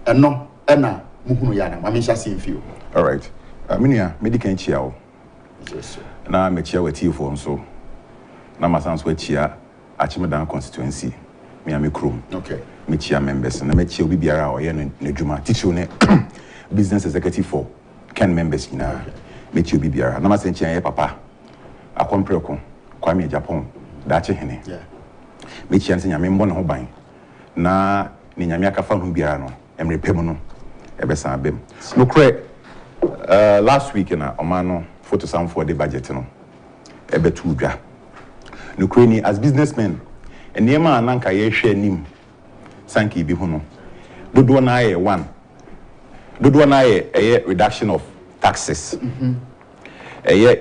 eno ena muhunu ya na ma menhya semfio all right minia medical chia o yes na me chia wati fo nso na masanso achia Achimedan constituency me am krom okay me chia members na me chia obi biara o ye no adwuma teacher ne business executive for Ken members na me chia obi biara na masan chia ye papa akompreko Kwame Agyapong dache hene yeah me chia nse nyame mbɔ ne ho ban na ne nyame akafa ho biara no emrepem no ebesa abem no kre last week na omano photo sam for the budget no ebetu dwa no kre ni as businessmen enema ananka ye hwe anim sanki bi hu no dodo na ye one dodo na ye reduction of taxes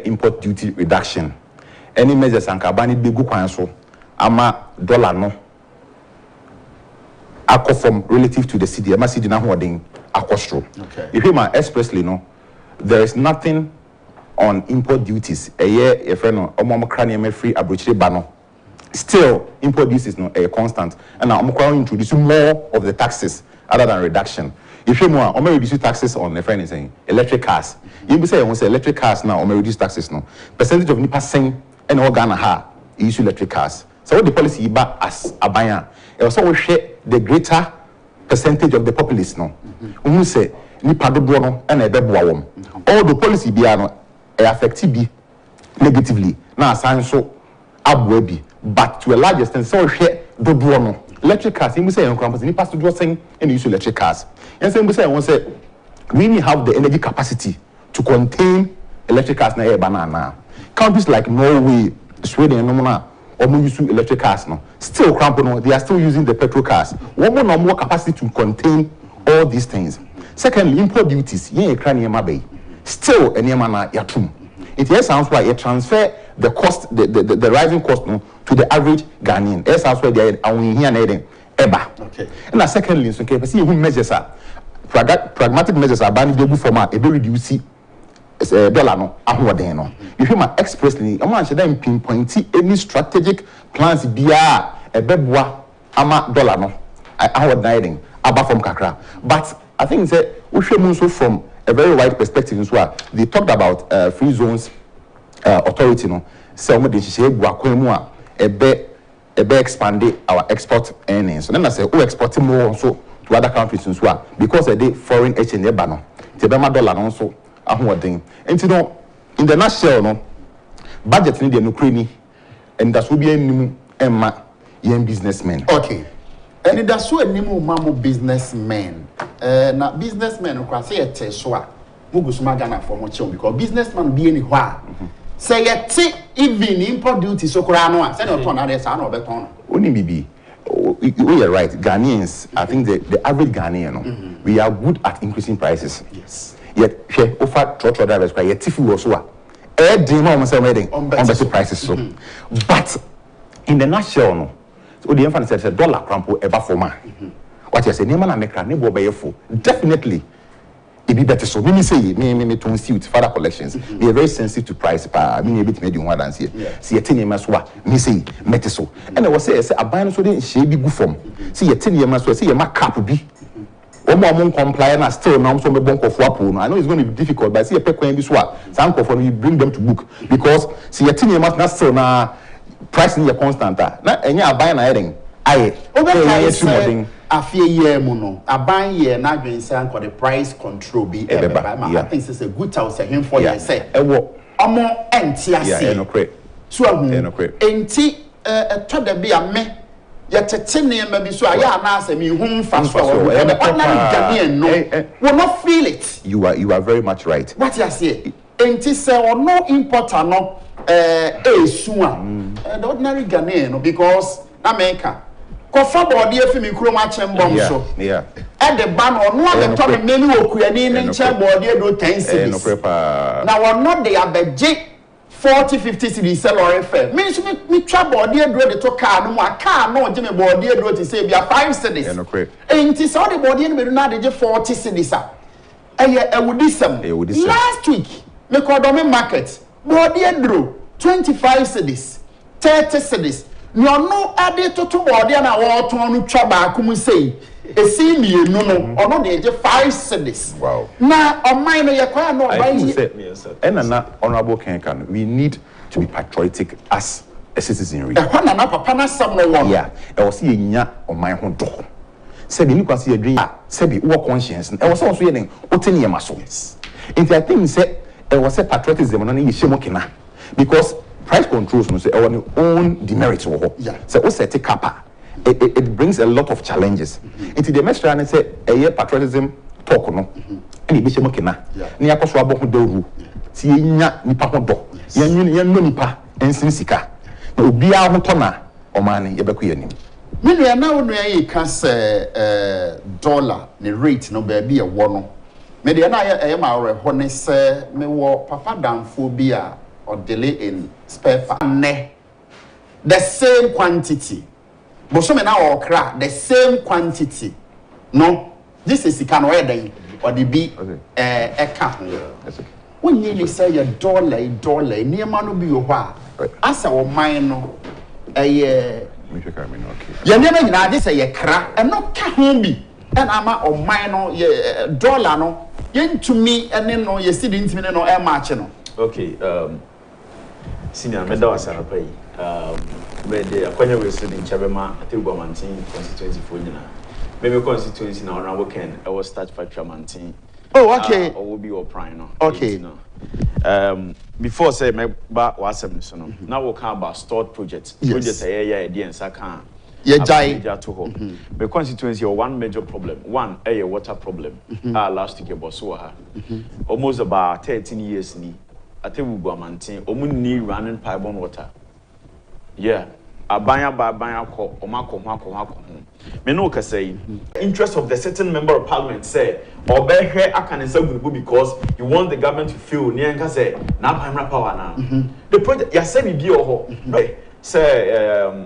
import duty reduction any measures anka bani begu kwan so ama dollar no akofom relative to the city ama city na holding akostro okay if you expressly no there is nothing on import duties a friend no omo crane free abrochire ba no still import duties no a constant and now omo introduce more of the taxes other than reduction if you more omo reduce taxes on a friend is saying electric cars you be say electric cars now omo reduce taxes no percentage of nipa sen and Ghana ha issue electric cars so what the policy ba as abaya e also we share the greater percentage of the populace no who say nipa dodo no na ebeboa wom all the policy bia no e affect bi negatively na asan so aboa bi but to a large extent so we share dodo no electric cars you say enko person nipa dodo sen and use electric cars and say we say we need have the energy capacity to contain electric cars na e banana countries like Norway, Sweden no na use electric cars no still no they are still using the petrol cars one more capacity to contain all these things. Secondly, import duties ye crane bay still enema na yatum it sounds like you transfer the cost the rising cost no to the average Ghanaian it sounds like they are here na eba okay and secondly so can see who measures are pragmatic measures are banning the format e be reduce dollar no ahoden no you hear my expressly I want to pinpoint any strategic plans bia ebeboa ama dollar no ahoden aba from kakra but I think say we should move so from a very wide perspective as well they talked about free zones authority no say we dey share guakwan mu a ebe expand our export earnings so then I say we export more so to other countries as well because they foreign exchange eba no te be ma dollar no so ahoden enti no in the nutshell no budget ni dey no kreni and that's will be animu emma yen businessmen okay and that's so animu mamu businessmen na businessmen kwa say yete so a mugusuma Ghana for mo chew because businessman be any hwa say yete even import duty so kura no a say no ton na dey sa na obeton oni bibi we are right Ghanaians I think the average Ghanaian no we are good at increasing prices yes yet offer trotro drivers kwa yet tifu wo so a dem on say wedding on better prices so but in the nutshell no so the emphasis said dollar crampo eba forma what you say name na mekra ne bo bayefo definitely it be better so me say me to see with father collections they are very sensitive to price pa me a bit me do one dance here see yet name so me say mete so and I was say aban so dey she bi gu form see yet name so say ye ma cap bi omo comply na still now so me bon kofo apo no I know it's going to be difficult but see ye pekwan bi so a some kofo you bring them to book because see yet name na still na price ni ye constant na enya aban na heading aye okay Appiah year muno aban year na dwensan for the price control be I think it's a good house him for you say ewo omo enti ase no crate so enti to da bi ame ye tete ne ma bi so aya na ase me hu mfa so the ordinary Ghanaian no will not feel it. You are very much right. What you say enti say no importer no the ordinary Ghanaian no because America kofa body afi mi kuro ma chembom so yeah e de ban ono a to me menu okuani ni nche body do 10 cities na one not they abeje 40-50 cities sell or fair me twa body do de to car no a car no je me body do to say bia 5 cities enti so the body no be na de 40 cities a ewudisem last week me called on market body do 25 cities 30 cities no ade to body na wo to no twa ba kum sei esi mienu no ono de 5 cities wow na oman no ye kwa no oban and na honorable Kenkan we need to be patriotic as a citizenry na papa na sam no won yeah e wo se yenya oman ho do se bi ni kwase ye dwen se bi wo conscience e wo se wo so ye den o tene ye maso I think say e wo se patriotism no ye hyemo kena because price controls no say our own demerits yeah so we set a cap it brings a lot of challenges into the mestra and say a patriotism talk no and be shemo kena na yakoso aboho dawu ti yenya nipa ho do yenno nipa ensin sika na obi a ho to na omane ye beko yanim me nua na wonu ye ka se dollar ne rate no ba bi e wo no me de na ye ma wore ho ne se me wo papa damfo bi a or delay in spare part the same quantity but so me now okra the same quantity no this is can wedding or the be eka when you say your dollar near man be your wa as our mine no you never na this say kra and not ka ho bi and ama o mine no dollar no yen to me and no you see the intimi no e match no okay senior medal asarapai me de akwanya we so din chabema atebu mantin constituency for nyina me constituency na honorable Ken I was start factory mantin oh okay will be your prime no okay before say me ba wasem so no now we can about stored projects projects e dey ensa kan ye jai to ho me constituency one major problem one water problem last year boso ha almost about 13 years ni atebu guamantin omunni running pipe on water yeah abanya ko omako me no ka say interest of the certain member of parliament say obehwe akanesa gunubu because you want the government to feel near nka say na primary power na the project ya say bi ho right say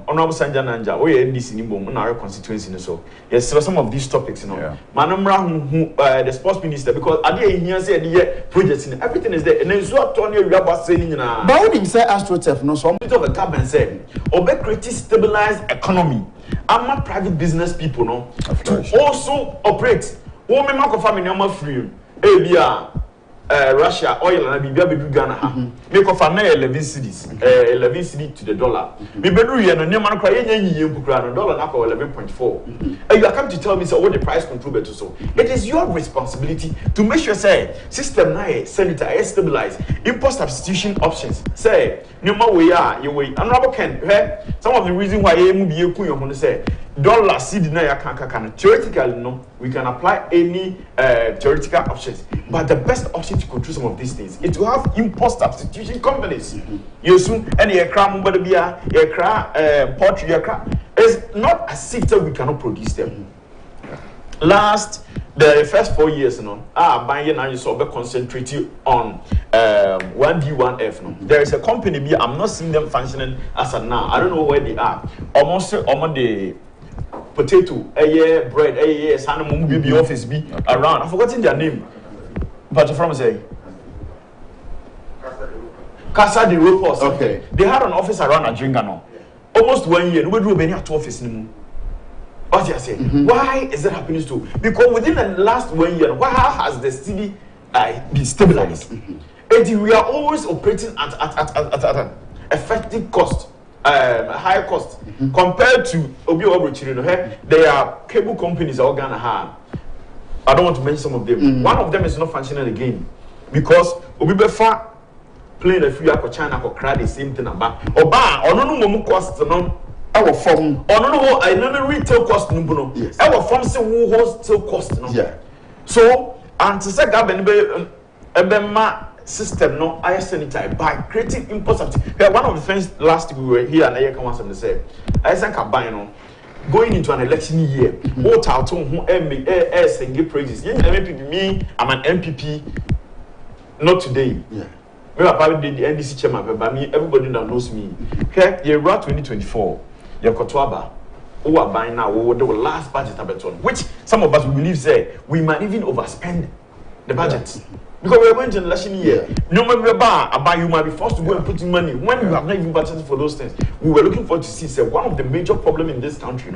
honorable Sanja Nanja we NDC ni bom na our constituency no so yes so some of these topics you know manamra hu the sports minister because ade here say the projects in everything is there and then so turn you aba say ni nyina but what him say astrotef no so bit of a government say obe create stabilized economy ama private business people no to also operate wo me makofa me nyama free bia Russia oil na bibia bedu Ghana ha me kofa na 11 cedis 11 cedi to the dollar me bedu ye no nyama no kra ye nyanyiye mpukura no dollar na kwa 11.4 and you are come to tell me so what the price control better so it is your responsibility to make sure say system na senator stabilize import substitution options say nyama we are you we honorable Ken some of the reason why you be ekun your money say dollar cedi na ya kan theoretically no we can apply any theoretical options but the best option to control some of these things is to have import substitution companies. Yes, and your cram bia, your poultry, your cram is not as if we cannot produce them. The first 4 years, buying now you saw concentrating on 1D, 1F. No, there is a company. I'm not seeing them functioning as of now. I don't know where they are. Almost the potato, bread, Sanam be office be around. I've forgotten their name. But from say Casa de Repos. Okay. They had an office around Agyapong. Almost 1 year. Nobody do any at office anymore. What you say? Why is that happening to? Because within the last 1 year, why has the city been stabilized? And we are always operating at an effective cost, higher cost compared to Obi Obrochiri. There are cable companies that are gonna have. I don't want to mention some of them. One of them is not functioning again because Obi Befa playing a free for China for cry the same thing about Oba or no cost no. Our form Or no, I know retail cost no. Yes. Our form say who wholesale cost no. Yeah. So and to say Ebema system no I sanitize by creating import substitute. One of the things last week we were here and I come on to say I think buy no going into an election year. What out who sing praises. Me, I'm an MPP. Not today. Yeah. We are probably the NDC chairman, but me everybody that knows me. Okay, year 2024. You're Kotwaba. Who are buying now? The last budget abeton, which some of us we believe say we might even overspend the budget because we are going to election year. No matter about you might be forced to go and put in money when you have not even budgeted for those things. We were looking forward to see say one of the major problems in this country,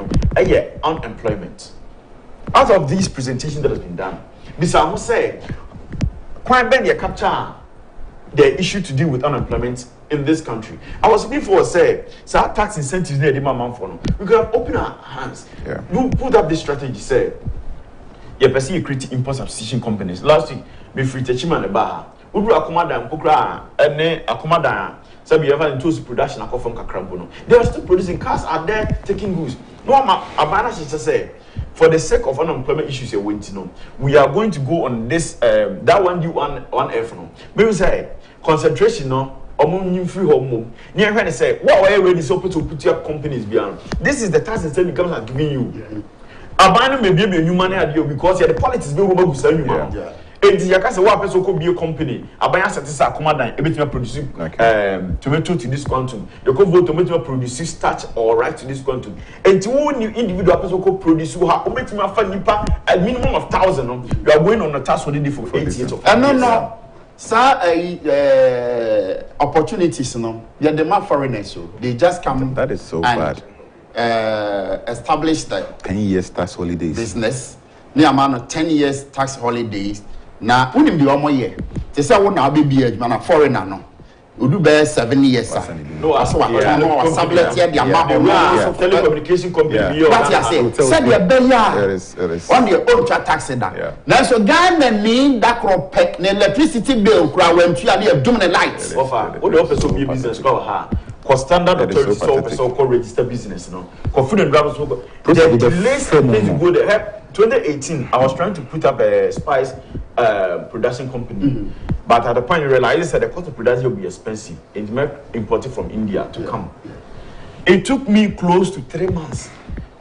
unemployment. Out of these presentations that has been done, Mr. Amo say, quite ben you capture the issue to deal with unemployment in this country. I was looking for say tax incentives near the man for no. We could have opened our hands. Yeah. You put up this strategy, say you pursue you create import substitution companies. Last week, be free to chima the bar. We do accommodate Pukra and accommodate some you ever into production from Kakrambono. They are still producing cars are there taking goods. No, Abana should say for the sake of unemployment issues you're waiting on, we are going to go on this that one F no. We say concentration no. Free home. Near when they say, what are you ready to put your companies beyond? This is the tax incentive the government has given you. Abandon may be a new money idea because the politics be over with you. And the Yakasa what person could be a company. Abaya satisfied command a bit producing tomato to this quantum. You could vote tomato produce starch or right to this quantum. And to one individual person could produce who have committed a minimum of 1,000. You are going on a task holiday for 8 years of no. Opportunities no. Yeah, the man foreigners so they just come. That is so and, bad. Establish the 10 years tax holidays. Business. Me amount 10 years tax holidays. Na unim di omo ye. Te say won na be a foreigner no. Udu be 7 years. No, as what establish here the amount telecommunication company. What you say? Said the be ya. On the own tax da. Now so Ghana mean that crop pet na electricity bill kura when tu ali dum na lights. Offer. What the person be business call her. Cause standard authority so called register business no. Cause food and drug so the delays to go there. 2018, I was trying to put up a spice production company, but at the point I realized that the cost of production will be expensive. It might import it from India to come. It took me close to 3 months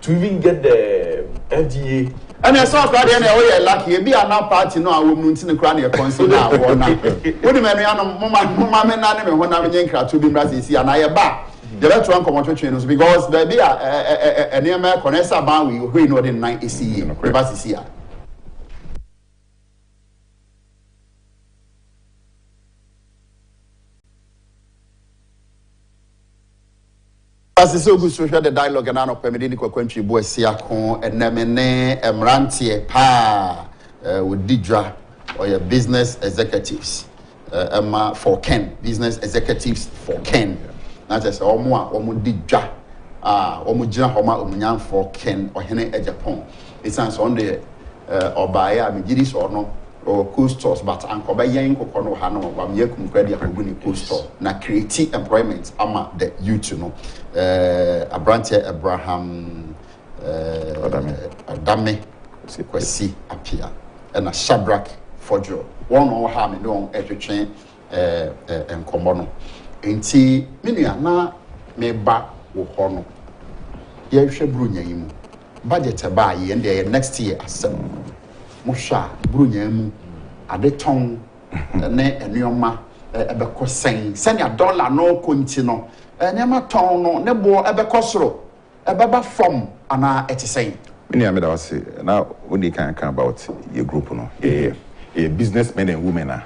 to even get the FDA. And I saw that they lucky. Be a now party no, I will not in cranny a consider. What do Mama and when I'm in to be Brazil and I back. The rest one come trainers because there be a near Conessa Ban we know in 9 ECE. As is so good to share the dialogue and an permitting country boy Siakon and Nemene Emrantie Pa with Didra or your business executives. For Ken, business executives for Ken. Not just Omo Didra, Omo Jina Homa Omunyan for Ken or Hene Agyapong. It's on the Obaya, Midis or no. Or co-stores, but Uncle Bayan Kokono Hano, Wamiakum Credit Aguni co-store, na create employment, ama the youth, Abrantia Abraham Odame, Kwasi, Appiah, and a Shadrach Fojo. One or harm in long education and Komono. And see, Minia na me ba wo hono. Ye Brunya budget a buy and the next year as Mosha, Brunyam, Adeton, ne Enyoma, Ebeco saying, send $1 no contino, and Emma ton no nebo Ebecosro. Ebaba from ana etisay. Many I made say now when they can about your group no. A businessmen and women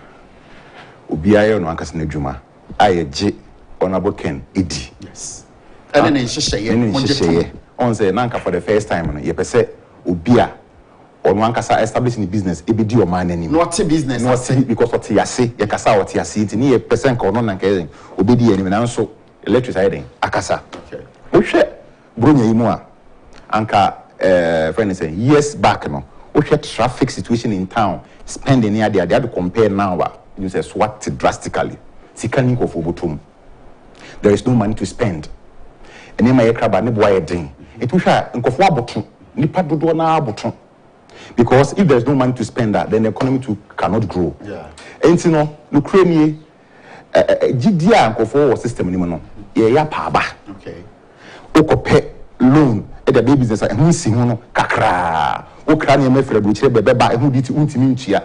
Obiayo no ankasa na dwuma. Aye honorable Ken Edi. Yes. And then she on say nanka for the first time no ye pese obia or one kasa establishing the business e be di o man anim not business not because what yase ye kasa what yase nti ne ye person ka no nanka yen obedi anim na nso electric side akasa okay wo hwe bronya yi mu a anka friend say years back no wo hwe traffic situation in town spending near there they had to compare now you say swat drastically sikani ko fo botum there is no money to spend and then my crab ne boy den it wo hwe nkofo aboto nipa dodo na aboto because if there's no money to spend that then the economy too cannot grow and you know no kremie gidia nkofo system ni mo no ye ya pa ba okay okope loan e da business a hu si hu no kakra o kra ne mafra buchire bebeba e hu di ti untimi ntua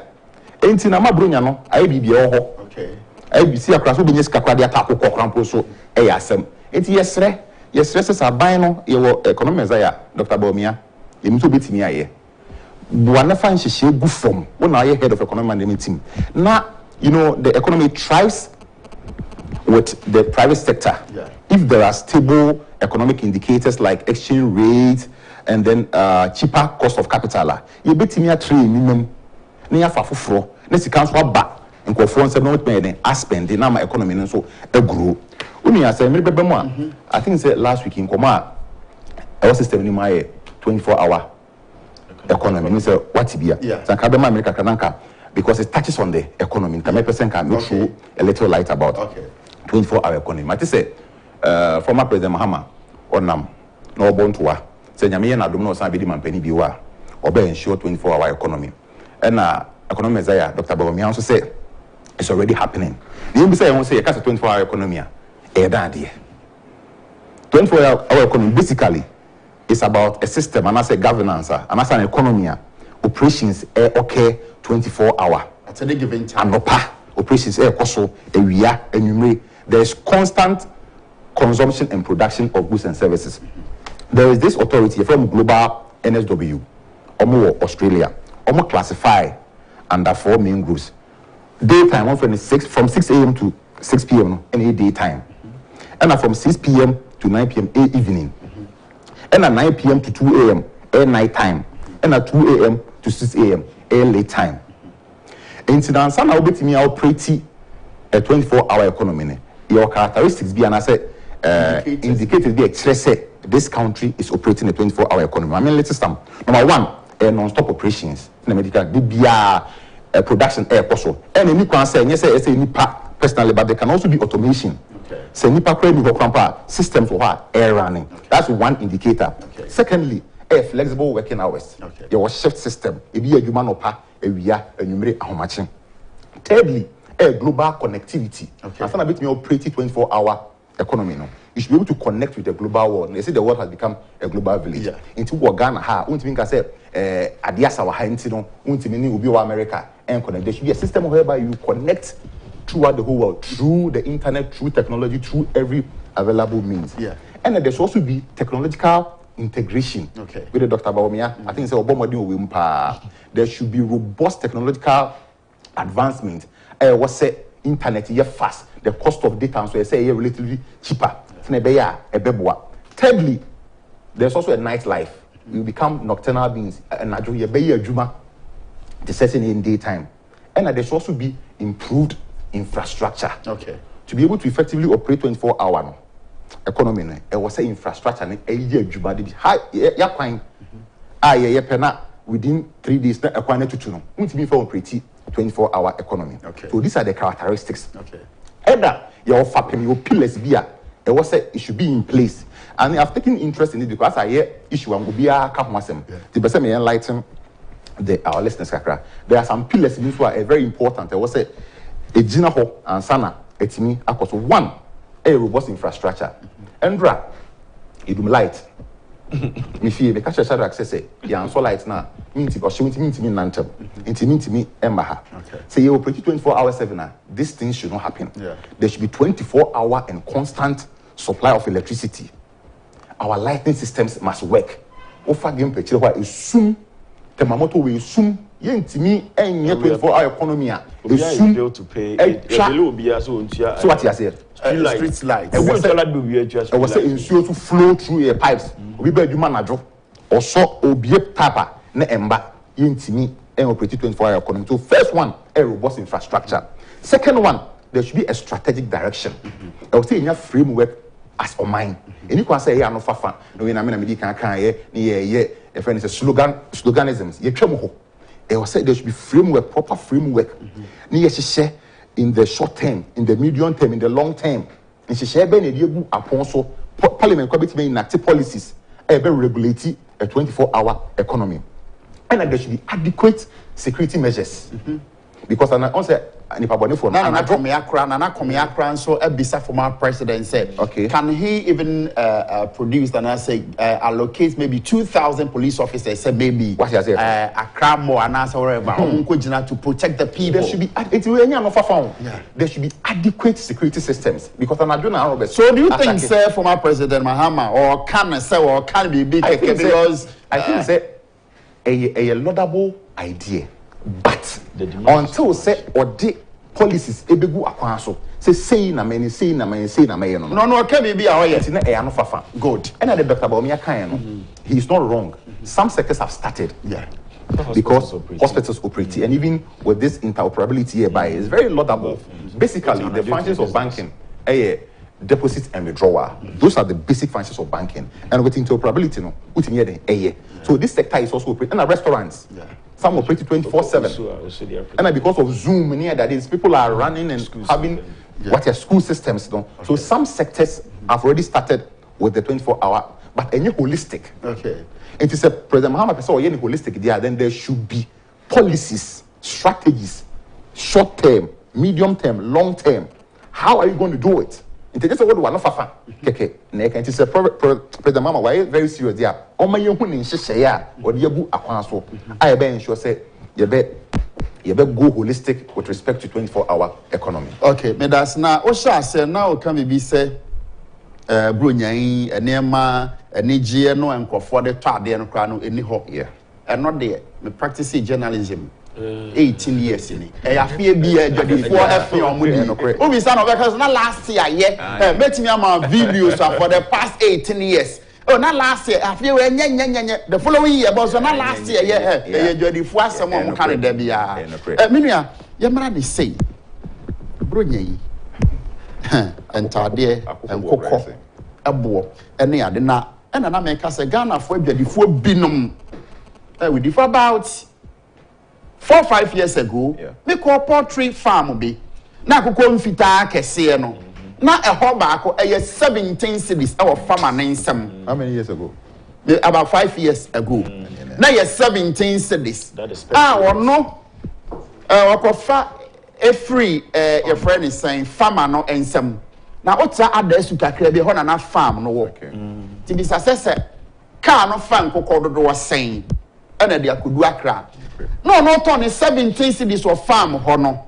enti na mabronya no ayi bibia ho okay ayi bisi akra so benye sika kwa de ata akokọ krampo so e ya asem enti yesre se saban no ye wo economy ya Dr. Bawumia ye mto betimi aye buana fan hihye gu fom wona aye head of economy management team na you know the economy thrives with the private sector if there are stable economic indicators like exchange rate and then cheaper cost of capital you betimi a train minimum na ya fa foforo na sika so aba nkofo nsem no me den aspend na ma economy no so agro uni asa me bebe mu a I think say last week in koma our system ni my 24-hour economy me say what be so ka be ma America kananka because it touches on the economy can make person can make sure a little light about 24-hour economy mate say former president Mahama onam no bontoa say nyame ye na dom no san be di mampani bi wa obe ensure 24-hour economy and economy Isaiah Dr. Bawumia also say it's already happening you be say won say you cast 24-hour economy a 24-hour economy basically is about a system and as a governance and as an economy operations okay 24-hour at any given time operations koso ewia enumere there is constant consumption and production of goods and services. There is this authority from global NSW omo Australia omo classify under 4 main groups. Daytime from 6 a.m. to 6 p.m. any daytime and from 6 p.m. to 9 p.m. a evening and at 9 p.m. to 2 a.m. a night time and at 2 a.m. to 6 a.m. a late time. Incidents and now betting me operate a 24-hour economy. Your characteristics be and I say indicated be say this country is operating a 24-hour economy. I mean let's start. Number one, non-stop operations in the medical production possible. And any can say yes say nipa personally, but there can also be automation. Say nipa create system for her air running. That's one indicator. Secondly, a flexible working hours. Your shift system. If you human opa, we are enumerate how much. Thirdly, a global connectivity. As a bit me operate 24-hour economy. No, you should be able to connect with the global world. They say the world has become a global village. Into Ghana, ha, unti say adiasa wa hainti no, unti mini ubi wa America and connect. There should be a system whereby you connect throughout the whole world, through the internet, through technology, through every available means. And then there should also be technological integration with the Dr. Bawumia. I think it's there should be robust technological advancement. What's say internet fast, the cost of data so say relatively cheaper. Thirdly, there's also a nightlife. You become nocturnal beings and the setting in daytime. And there's also be improved infrastructure. To be able to effectively operate 24-hour economy, it was say infrastructure a year within 3 days na ekwane tutu no untimi fa operate 24-hour economy. So these are the characteristics. Either your fapem your pillars bia it was say it should be in place, and I've taken interest in it because I hear issue and go bia ka homasem the person may enlighten our listeners kakra. There are some pillars in which are very important. I was say a gina ho and sana etimi akoso one a robust infrastructure endra idum light me fie be catch shadow access ya so light na minti or minti nantem minti emma say you operate 24-hour/7 this thing should not happen. There should be 24-hour and constant supply of electricity our lighting systems must work. Offer game picture where is soon the mamoto will soon yentimi enye 24-hour economy is soon to pay so what you say street lights. I was saying ensure to flow through your pipes. We be adwuma nadwo or so obie papa na emba yentimi and operate 24-hour economy. So first one, a robust infrastructure. Second one, there should be a strategic direction. I would say in your framework as a mind. And you can say, yeah, no fafa. No, when I mean, a friend is a sloganisms. I would say there should be framework, proper framework. In the short term, in the medium term, in the long term. And she share ben upon so parliament could be enacted policies, regulate a 24-hour economy. And there should be adequate security measures. Because I say, Nana Komiakran, so Ebisa former president said, okay, can he even produce and I say allocate maybe 2,000 police officers? Say maybe what you say, Accra more and answer wherever to protect the people. There should be there should be adequate security systems because I'm not. So do you think, sir, former President Mahama or can say or can be big? Because I think say a laudable idea. But until say or the policies ebegu akwanso say na many no can be yet na e no fafa good and the Dr. Baumia kan no he is not wrong. Some sectors have started because hospitals operate and even with this interoperability hereby is very laudable. Basically the functions of banking deposit and withdrawal, those are the basic functions of banking, and with interoperability no so this sector is also operating and restaurants some operate 24/7 and because of Zoom near that is people are running and having what are school systems so some sectors have already started with the 24-hour but any holistic it is a President Muhammad so any holistic there then there should be policies, strategies, short term, medium term, long term. How are you going to do it? It's just what one of fafa. Okay, it is a President Mama. Why very serious there? Oh my, you who share or the abu akwanso. I be ensure say you be go holistic with respect to 24-hour economy. Okay, but that's now. Osha say now can be say Brunyai, Enema, Nigeria, no and for the third day and crown any hope here. And not there. Me practice journalism. 18 years in it. I feel be a judge for FM. Obi son of because not last year, met me on my videos for the past 18 years. Oh, not last year. I feel the following year, but not last year. Yeah, judge for someone carry there be Minia, your man is say, Brunei, and Tade, and Coco, a boar, and they are the na, and an America say Ghana for the before binum. We differ about 4 or 5 years ago, me call poultry farm be. Na kuko mfita kese no. Na eho baako 17 cities our farmer nensem. How many years ago? About 5 years ago. Na 17 cities. Ono wakofa free your friend is saying farmer no ensem. Na ota adesu kakra bi ho na farm no wo. Ti bi sase car no fan kokodo do was saying. And they could Accra. No, not only 17 cities or farm hono.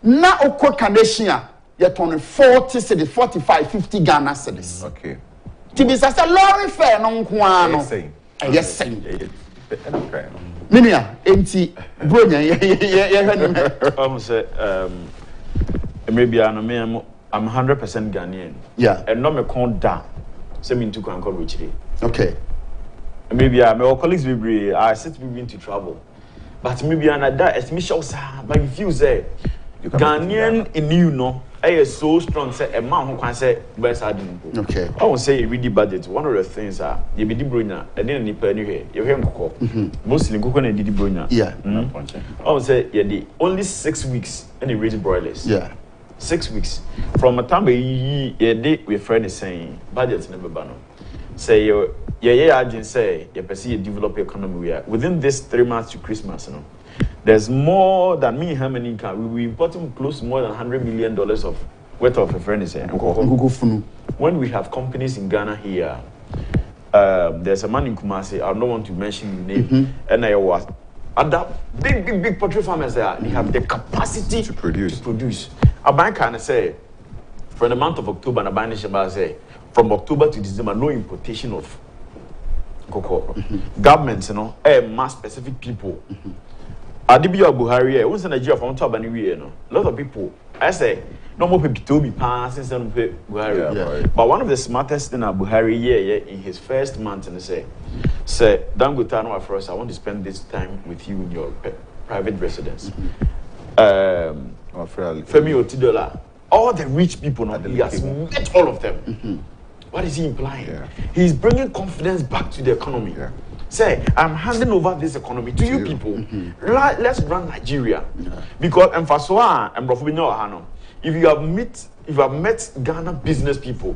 Now Oko Candesia, yet only 40 cities, 45, 50 Ghana cities. Okay. Tibis as a lorry fair non quano. Yes, saying. Minia, empty Brunia, maybe I'm 100% Ghanaian. Yeah. And not me count down. Send me to Concord Richie. Okay. Maybe my colleagues will be sit into trouble. But maybe another estimation, but if you say Ghanaian in you know, I is so strong, say a man who can say best I didn't. Okay. I will say read the budget. One of the things are you be the brunya, and then you anyway. You hear me mostly cook and did the brunya. Yeah. I will say yeah, the only 6 weeks and they raise broilers. Yeah. 6 weeks from a time a day with friend is saying budgets never ban. Say I didn't say you perceive develop economy we are within this 3 months to Christmas, you know. There's more than me how many can we importing close to more than $100 million of worth of a friend is saying. When we have companies in Ghana here, there's a man in Kumasi, I don't want to mention the name, and I was other big poultry farmers there, they have the capacity to produce. A bank can say from the month of October, na ban sheba say from October to December, no importation of cocoa. Governments, you know, mass specific people. Adibia Buhari, once in Nigeria from top and a lot of people. I say no more people to be passing some Buhari. But one of the smartest in Buhari in his first month and say Dangutano first, I want to spend this time with you in your private residence. Femi Otidola, all the rich people now, he has met all of them. What is he implying? He's bringing confidence back to the economy. Say, I'm handing over this economy to you people. Let's run Nigeria. Because if you have met Ghana business people,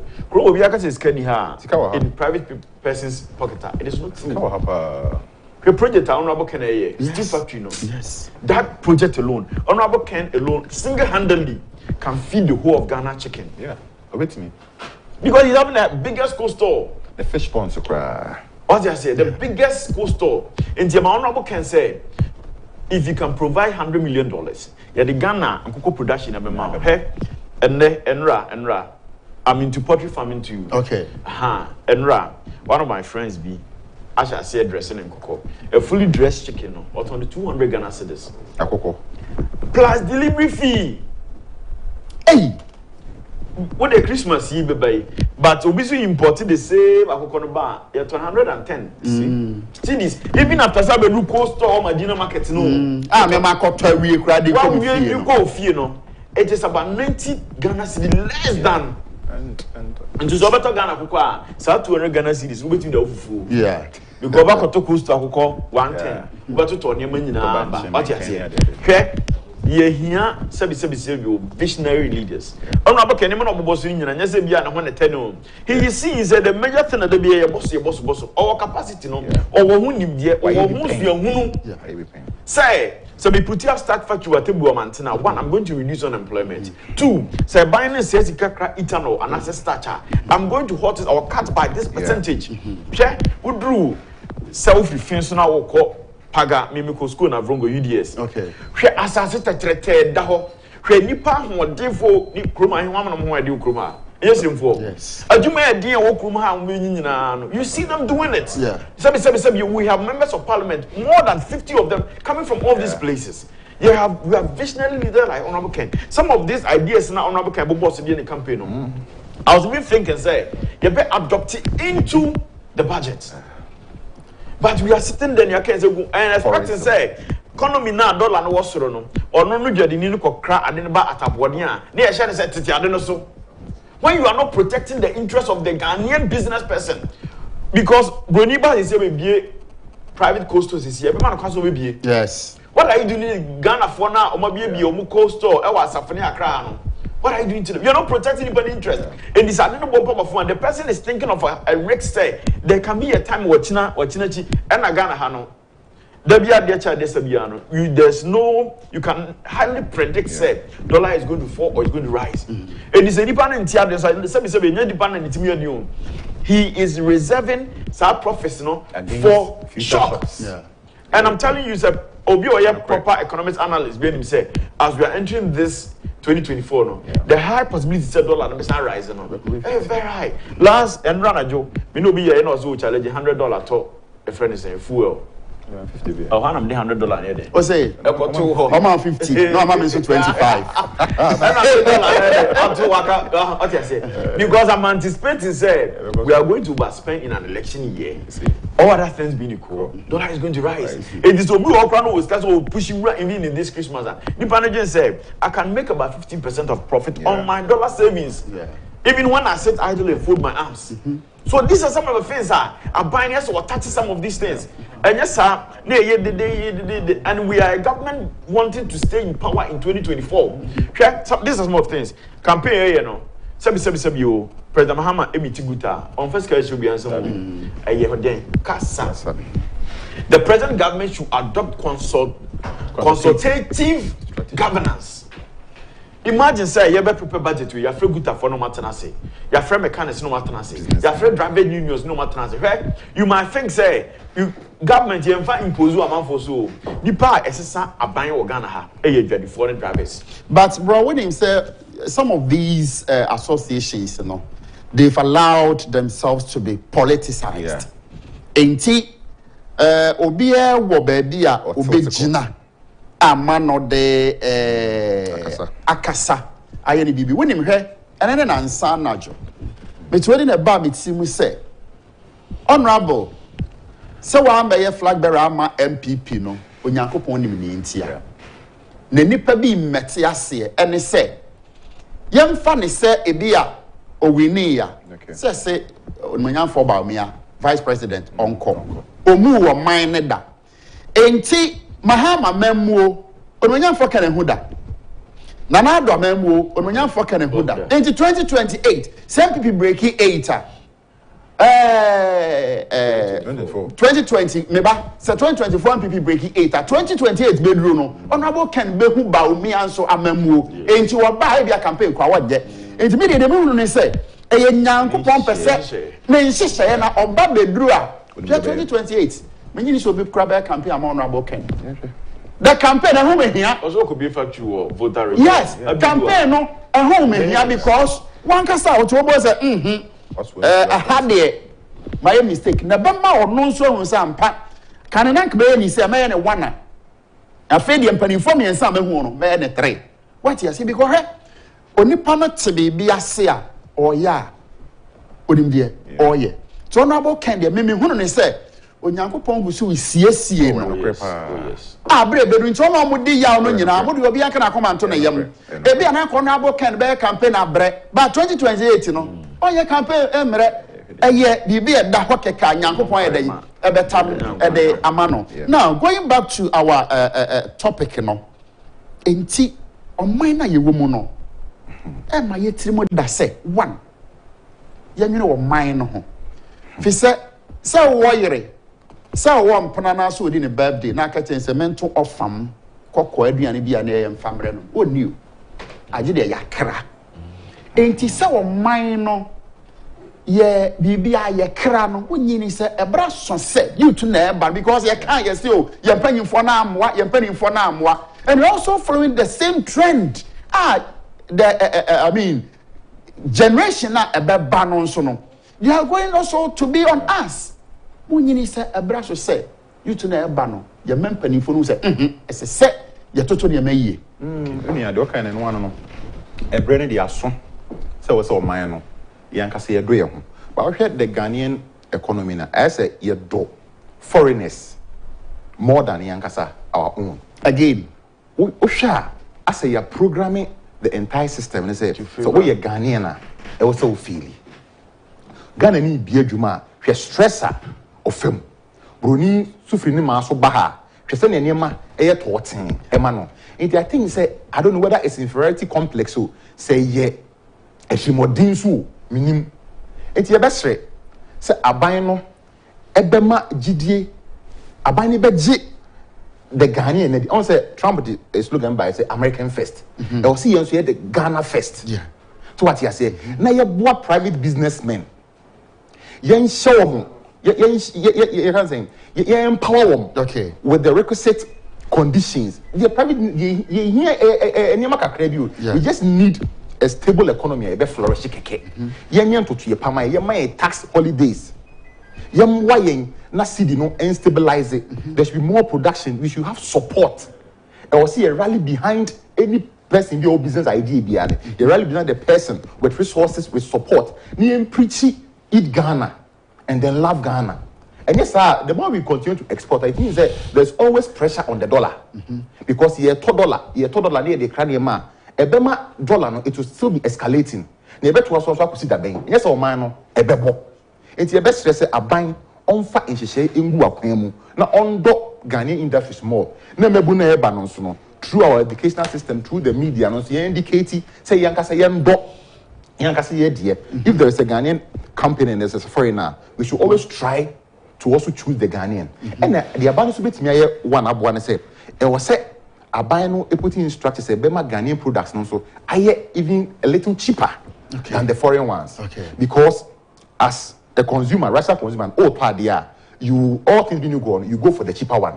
in private person's pocket, it is not true. The project Honorable Ken Steel Factory, yes. That project alone, Honorable Ken alone, single-handedly can feed the whole of Ghana chicken. Yeah, wait me. Because he's having the biggest cold store. The fish ponds to cry. What I say, the biggest cold store. And the Honorable Ken say, if you can provide $100 million, yeah, the Ghana and cocoa production of a mouth. Hey, Enra. I'm into poultry farming too. Okay. Enra. One of my friends be. I shall say dressing and cocoa. A fully dressed chicken, or only 200 Ghana cedis. A cocoa. Plus delivery fee. Hey! What a Christmas Eve, baby. But obviously imported the same Akoko bar. You're 210. See this? Even after Sabe coast store, Medina market, no. I'm a market we credit. What you go fear, no? It is about 90 Ghana cedis less than. And to Zobato Ghana Cocoa, South 200 Ghana cedis, waiting the full. Yeah. You go back to coast to Akoko 110. But to Tony Manina, what you say? Okay. Ye here, Sabi visionary leaders. Honorable Kenman of Bossin and Yazebia and 110. He sees that the major thing that be a boss, or capacity, no, or who need or who say, so we put your start factory at Tebu Mantina. One, I'm going to reduce unemployment. Two, say buying says ethanol and access starcher. I'm going to halt it or cut by this percentage. Yeah, we drew self-defense now or call. Paga mimiko school na Vrongo UDS. Okay. Hwe asase tetrete da ho. Hwe nipa hodefo ni kroma hin wamna mo ade kroma. Yes. Adwuma e den wo kroma ha mo nyina no. You see them doing it. Yeah. Sabi we have members of parliament, more than 50 of them coming from all these places. We have visionary leaders like Honorable Ken. Some of these ideas now Honorable Ken boss in the campaign. I was even thinking say you better adopt it into the budget. But we are sitting there and expecting say economy na dollar no wasoro no or no jadi ni no kokra ade ne ba atabode a na ye share say tete ade no so when you are not protecting the interest of the Ghanaian business person because Broniba is say private coasters is here be man kwaso be yes. What are you doing in Ghana for now o ma be o coastal e wa Asafani Accra no. What are you doing to them? You're not protecting anybody's interest. And this is the person is thinking of a risk. Say there can be a time watching and a Ghana Hano. There's no, you can highly predict say dollar is going to fall or it's going to rise. And it's a dependent he is reserving some professional for shocks. Yeah. And I'm telling you, sir, Obio, proper economics analyst, being him say, as we are entering this 2024, no, the high possibility that dollar is not rising, no, very high. Last and Ranajo, we know be a also challenge $100 to a friend is saying fuel. 50. Oh, I'm $100 here. O say, I'm on 50. No, I'm on 25. Because I'm anticipating, say, we are going to overspend in an election year. All other things being equal, dollar is going to rise. It is to be all will start pushing right even in this Christmas. The manager said, I can make about 15% of profit on my dollar savings. Even when I sit idle and fold my arms. So these are some of the things I'm buying us or touching some of these things. And yes, sir, and we are a government wanting to stay in power in 2024. These are some of things. Campaign, you know. Sabi, President Mahama Emiti Guta on first case should be answered. The present government should adopt consultative governance. Imagine say you be prepare budget you afraid Guta for no matter say. You afraid mechanics no matter say. You afraid driver unions no matter say. You might think say you government you enfa impose amount for so. Nipa esesa aban wo Ghana ha e ye foreign drivers. But bro, when him say some of these associations, you know, they've allowed themselves to be politicized. Enti obia wo baby a obegina amano de akasa ayeni bibi wonim hwe ene na nsa najo betwedi na ba metimu say honorable se wa ameye flag bearer ama MPP no onyankopon nim ni ntia na nipa bi mmete ase ene se yemfa ne se ebia owini ya se onyanfo ba omia vice president onko omu wo man ne da enti mahama memmuo onyanfo kane huda na na do memmuo onyanfo kane huda enti 2028 some people breaking 8 2020 meba say 2024 people breaking 8 2028 bedru no honorable ken behu ba omi anso amemmuo enti wo ba e bia campaign kwa wode enti me de me hunu ne say eye nyankopon pese ne nhihye na oba bedru a 2028 menyini so be crab campaign am honorable ken the campaign na home here also could be factory or voter yes campaign no home here because one kasa o to bo say ahade my mistake na be ma ono nso hu say ampa kan na nkbe ni say me ne wana afi de mpanifo me nsa me hu no me ne 3 what you say because onipa no te bi ase a oya onim de oye so honorable ken de me hu no say onyankopon gu so siesie no abre bedu nti ono mo di yaw no nyina mo de obi aka na koma nto na yam ebi ana ko no abo ken be campaign abre ba 2028 no oye campaign emre eye bibi e da hokeka nyankopon e dey e betam e dey amano now going back to our topic no enti oman na ye wo mu no e ma ye tiri mo da se one ye nwene wo man no ho fi se wo yere sa wo mpana na so odi ne birthday na aka chen se mento ofam kokko aduane bia na ye mfamre no oni o age de yakra enti sa wo man no ye bibia ye kra no wonyini se ebra so se you to na eba because ye can ye say o ye mpanyimfo na amwa ye mpanyimfo na amwa and also following the same trend I mean generation na ebeba no so no they are going also to be on us. Wonyini se ebra so se you to na eba no ye mempanifo no se ese se ye toto ne mayie uni ade okan ne no ano no ebre ne de aso se wo se o man no yankase ye do ye ho but we heard the Ghanaian economy na as a ye do foreigners more than yankasa our own again we sha as a ye programming the entire system and say so we ye Ghanaian na e wo se o feel Ghana ni bi adwuma hwe stressor ofem broni sufri ni ma so ba ha hwe se ne niema eye toten e ma no and I think say I don't know whether it's inferiority complex so say ye ehimodin so minim enti ye besre say aban no ebema gidie aban ni beje the Ghanaian and on say Trump the slogan by say American first e o see yenso ye the Ghana first so what you say na ye boa private businessmen yen show them you can say you empower them okay with the requisite conditions the private you we just need a stable economy e be flourish keke yen to ye pama ye my tax holidays yen wayen na city no and stabilize it there should be more production we should have support or see a rally behind any person your business idea behind the rally behind the person with resources with support ni preachy eat Ghana and then love Ghana. And yes, sir, the more we continue to export, I think that there's always pressure on the dollar. Because $2 near the cranium, a bema dollar, no, it will still be escalating. Never to us also consider bang. Yes, or man, a bebo. It's your best stress a bang on fat in Shishay in Guaquemu. Now on do Ghanaian industries more. Never bune banon through our educational system, through the media, no, so indicate say Yankasa Yam do. If there is a Ghanaian company and there's a foreigner, we should always try to also choose the Ghanaian. And the abandoned bit me one up one say, it was said, Abano putting in structure say, Bema Ghanaian products, so I even a little cheaper than the foreign ones. Because as a consumer, Russian consumer, all part there, you all things when you go on, you go for the cheaper one.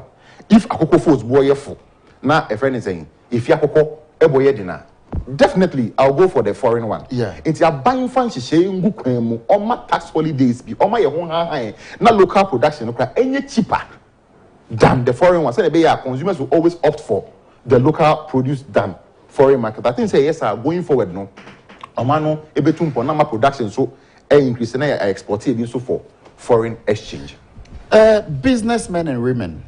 If akufo-addo boy full, now a friend is saying, if you akufo a boy dinner, definitely I'll go for the foreign one. Yeah. It's a buying fancy shaying gukwemu on my tax holidays be on my own high. Not local production any cheaper than the foreign one. So consumers will always opt for the local produce than foreign market. I think say yes, going forward no. Omano ebetum for nama production so increase and I export it so for foreign exchange. Businessmen and women,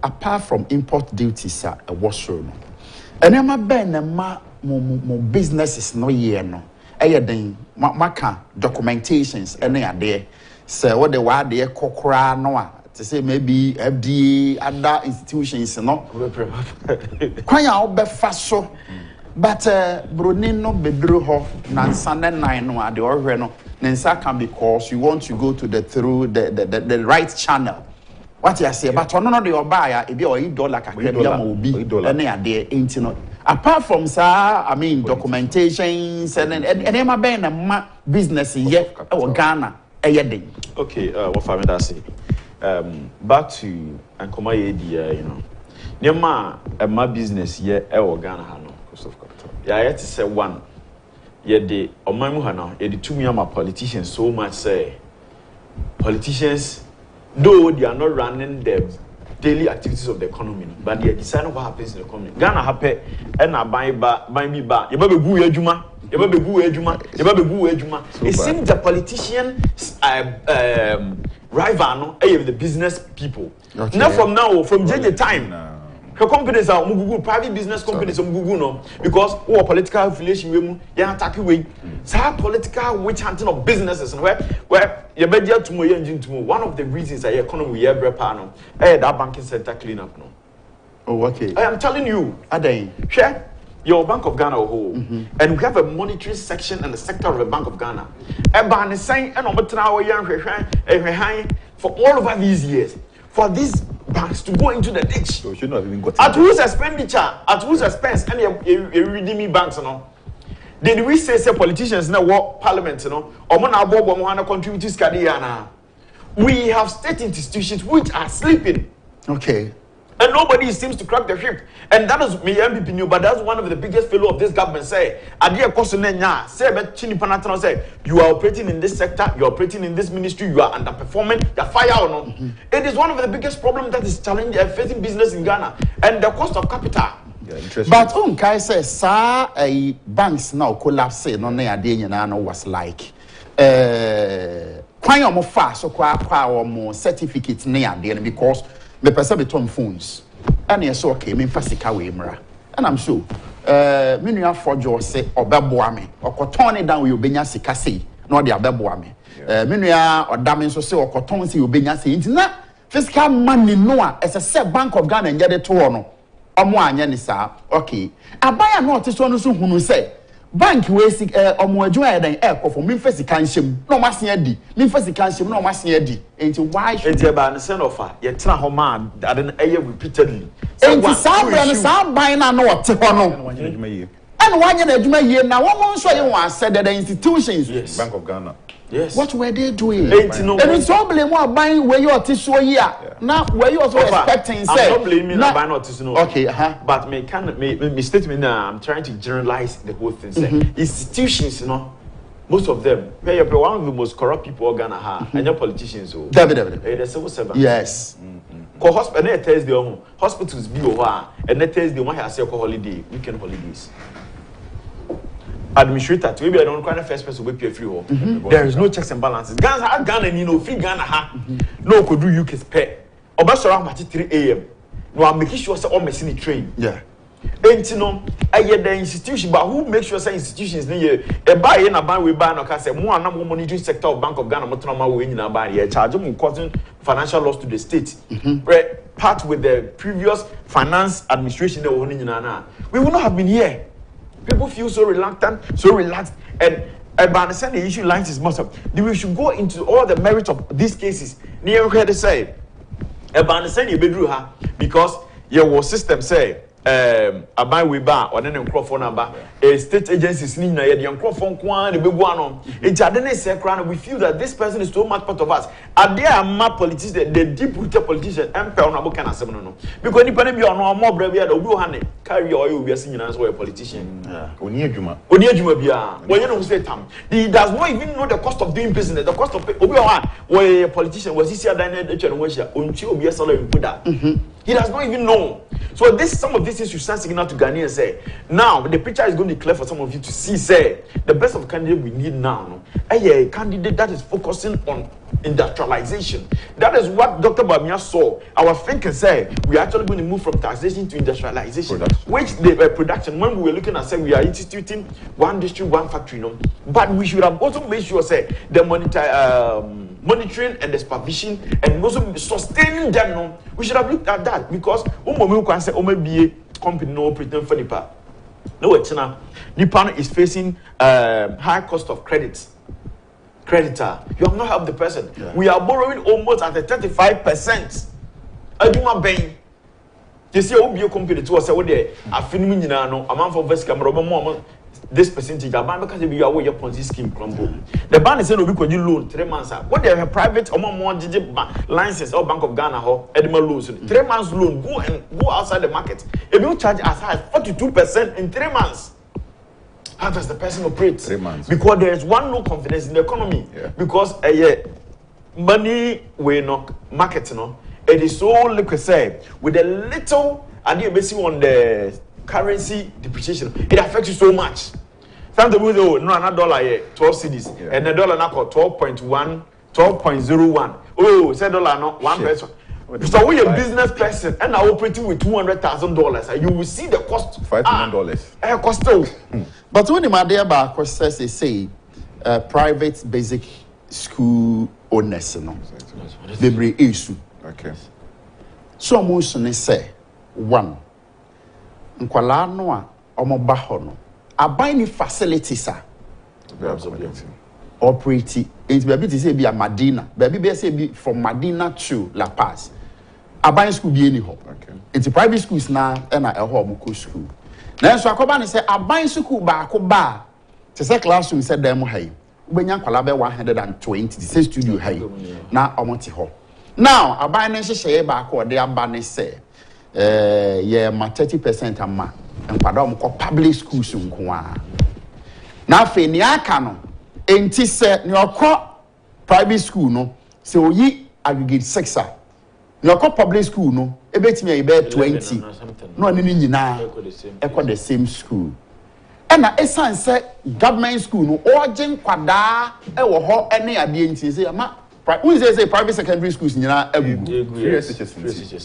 apart from import duties, a washroom. And I'm a ben and my businesses no year no. Then maka documentations and they are there. So what they were there, Kokra no. To say maybe FDA, other institutions, no. Quite a be fast so. But Brunin no bedru ho nansane nine no the orwe no nensa can because you want to go to the through the right channel. What you say but no the oba e be $8 kakra bia ma obi ene ade enti no apart from sir I mean documentations and em ben na ma business here e Ghana e yedin. Okay, what family that say? Back to Ankoma Yedi, you know. Nema my business here e Ghana ha no. Yeah, I had to say one. Yet the Omamuhana, yet the two Myanmar politicians so much say politicians, though they are not running the daily activities of the economy, but they are deciding what happens in the economy. Ghana happy and I buy me back. You better go Ejuma. You better go Ejuma. You better go Ejuma. It seems the politicians rival the business people. Okay. Now from JJ time. Her companies are Google, private business companies on Google no because political affiliation we attack away. So political witch hunting of businesses and where you better to my engine to one of the reasons I economy we have panel. That banking sector clean up no. Oh, okay. I am telling you, Ade, share your Bank of Ghana whole, and we have a monetary section and the sector of the Bank of Ghana. Eban is saying and for all over these years. For these banks to go into the ditch. So we should not have even got at whose expenditure, at whose expense, and redeeming banks, you know. Did we say politicians now work parliament, you know, or Mona contribute to Skadiana? We have state institutions which are sleeping. Okay. And nobody seems to crack the ship. And that is me MPP new, but that's one of the biggest failure of this government. Say, Adia Kosunenya, say, Chini Panatano say, you are operating in this sector, you are operating in this ministry, you are underperforming, you're fire or not. It is one of the biggest problems that is challenging facing business in Ghana and the cost of capital. Yeah, interesting. But Kai says, sir, a banks now collapse no near Daniel was like quite almost fast so quite more certificates near the because me person be turn phones and yes okay me fasika we mra and I'm sure me nua forjo say obeboa me okoton down we obenya sika sei na ode abeboa me me nua Odame so say okoton say obenya sei nti na fiscal money no a say Bank of Ghana ngede to no omo anya ni sa okay Appiah no te so no so hunu say bank we si omo adwuma ya dan for me fasika nhyem no masen adi me fasika nhyem no masen adi enti why should enti ba ne send offer ye tena ho ma ade no repeatedly enti sa brand sa ban na no te ho no and wanye na adwuma yie na won so ye won said the institutions yes. Bank of Ghana. Yes. What were they doing? And it's all blame more buying where you are so here. Now were you also expecting say? I'm not blaming na buy not no. Okay, but me statement now I'm trying to generalize the whole thing. Say institutions, you know, most of them, one of the most corrupt people in Ghana and your politicians. So the civil servants. Yes. Hospital Thursday, hospitals be over, and Thursday one has a holiday, weekend holidays. Administrator to maybe I don't kind of first person will pay free home. There is no checks and balances. Ghana, you know, free Ghana no could do you can pay. Or best around 3 a.m. No, I'm making sure say all machine train. Yeah. And you know, I get the institution, but who makes sure say institutions near a buy in a buy we buy no can say more and more monitoring sector of Bank of Ghana Motrama we in a buy here charge them causing financial loss to the state. Part with the previous finance administration that we would not have been here. People feel so reluctant, so relaxed, and by the issue lines is most of. We should go into all the merits of these cases. Near where they say, about the same bedroom, because your system say aban we ba or then microphone number state agencies ni na ye the microphone kwa na begu ano it adene se kra we feel that this person is so much part of us are there are politicians the deep rooted politicians empel na boka na asem no because nipa ne bi ono mo bra bia da obi o ha ne carry oil obi asi nyina so we politician oni adwuma bia when you say tam he does not even know the cost of doing business the cost of obi o ha we politician was isi adan na etwa no hia onchi obi salary nkoda he does not even know. So some of these things you send signal to Ghanaians say, now the picture is going to be clear for some of you to see, say, the best of candidate we need now, a candidate that is focusing on industrialization. That is what Dr. Bamia saw. Our thinking say, we are actually going to move from taxation to industrialization, which the production, when we were looking at, say, we are instituting one district, one factory, but we should have also made sure, say, the monitoring and the supervision and also sustaining them, we should have looked at that because can say be company no pretend for Nipa. No, Nipa is facing high cost of creditor. You have not helped the person. Yeah. We are borrowing almost at a 35%. Aduma Bain. You see, Obio company to us, I film no amount for vest camera, this percentage, because you are where your Ponzi scheme crumble. The bank is saying, we loan 3 months. What they have private or more license or Bank of Ghana or Edinburgh loans. 3 months loan, go outside the market. If you charge as high as 42% in 3 months, how does the person operate? 3 months. Because there is no confidence in the economy. Yeah. Because money we no market it is so liquid say with a little and you basically on the currency depreciation, it affects you so much. Sometimes we know another dollar here, 12 cedis, and a dollar now called 12.01. Oh, say dollar no 1 peso. So we a business person and are operating with $200,000, and you will see the cost $5 million. Cost. But when the idea about cost says say private basic school owners, they bring issue. Okay. So most say one. Nkwala no a omoba ho no aban ni facilities a operate it be say be a Medina be say be from Medina to La Paz aban school be any ho it's private schools na na e ho mo school na so akoba ne say aban school ba ko ba te say classroom say dem hai ubenya nkwala be 120 say studio hai na omote ho now aban ne hye ba ko de aba ne say yeah, my 30% ama and padam ko public schools nkoa na fe ni aka no enti se ni okọ private school no se oyi aggregate 6 a ni okọ public school no ebetimi ayi be 20 no ani ni nyina eko the same school na esan se government school no oje nkwada e wo ho ene ade enti se ama we say private secondary schools nyina agugu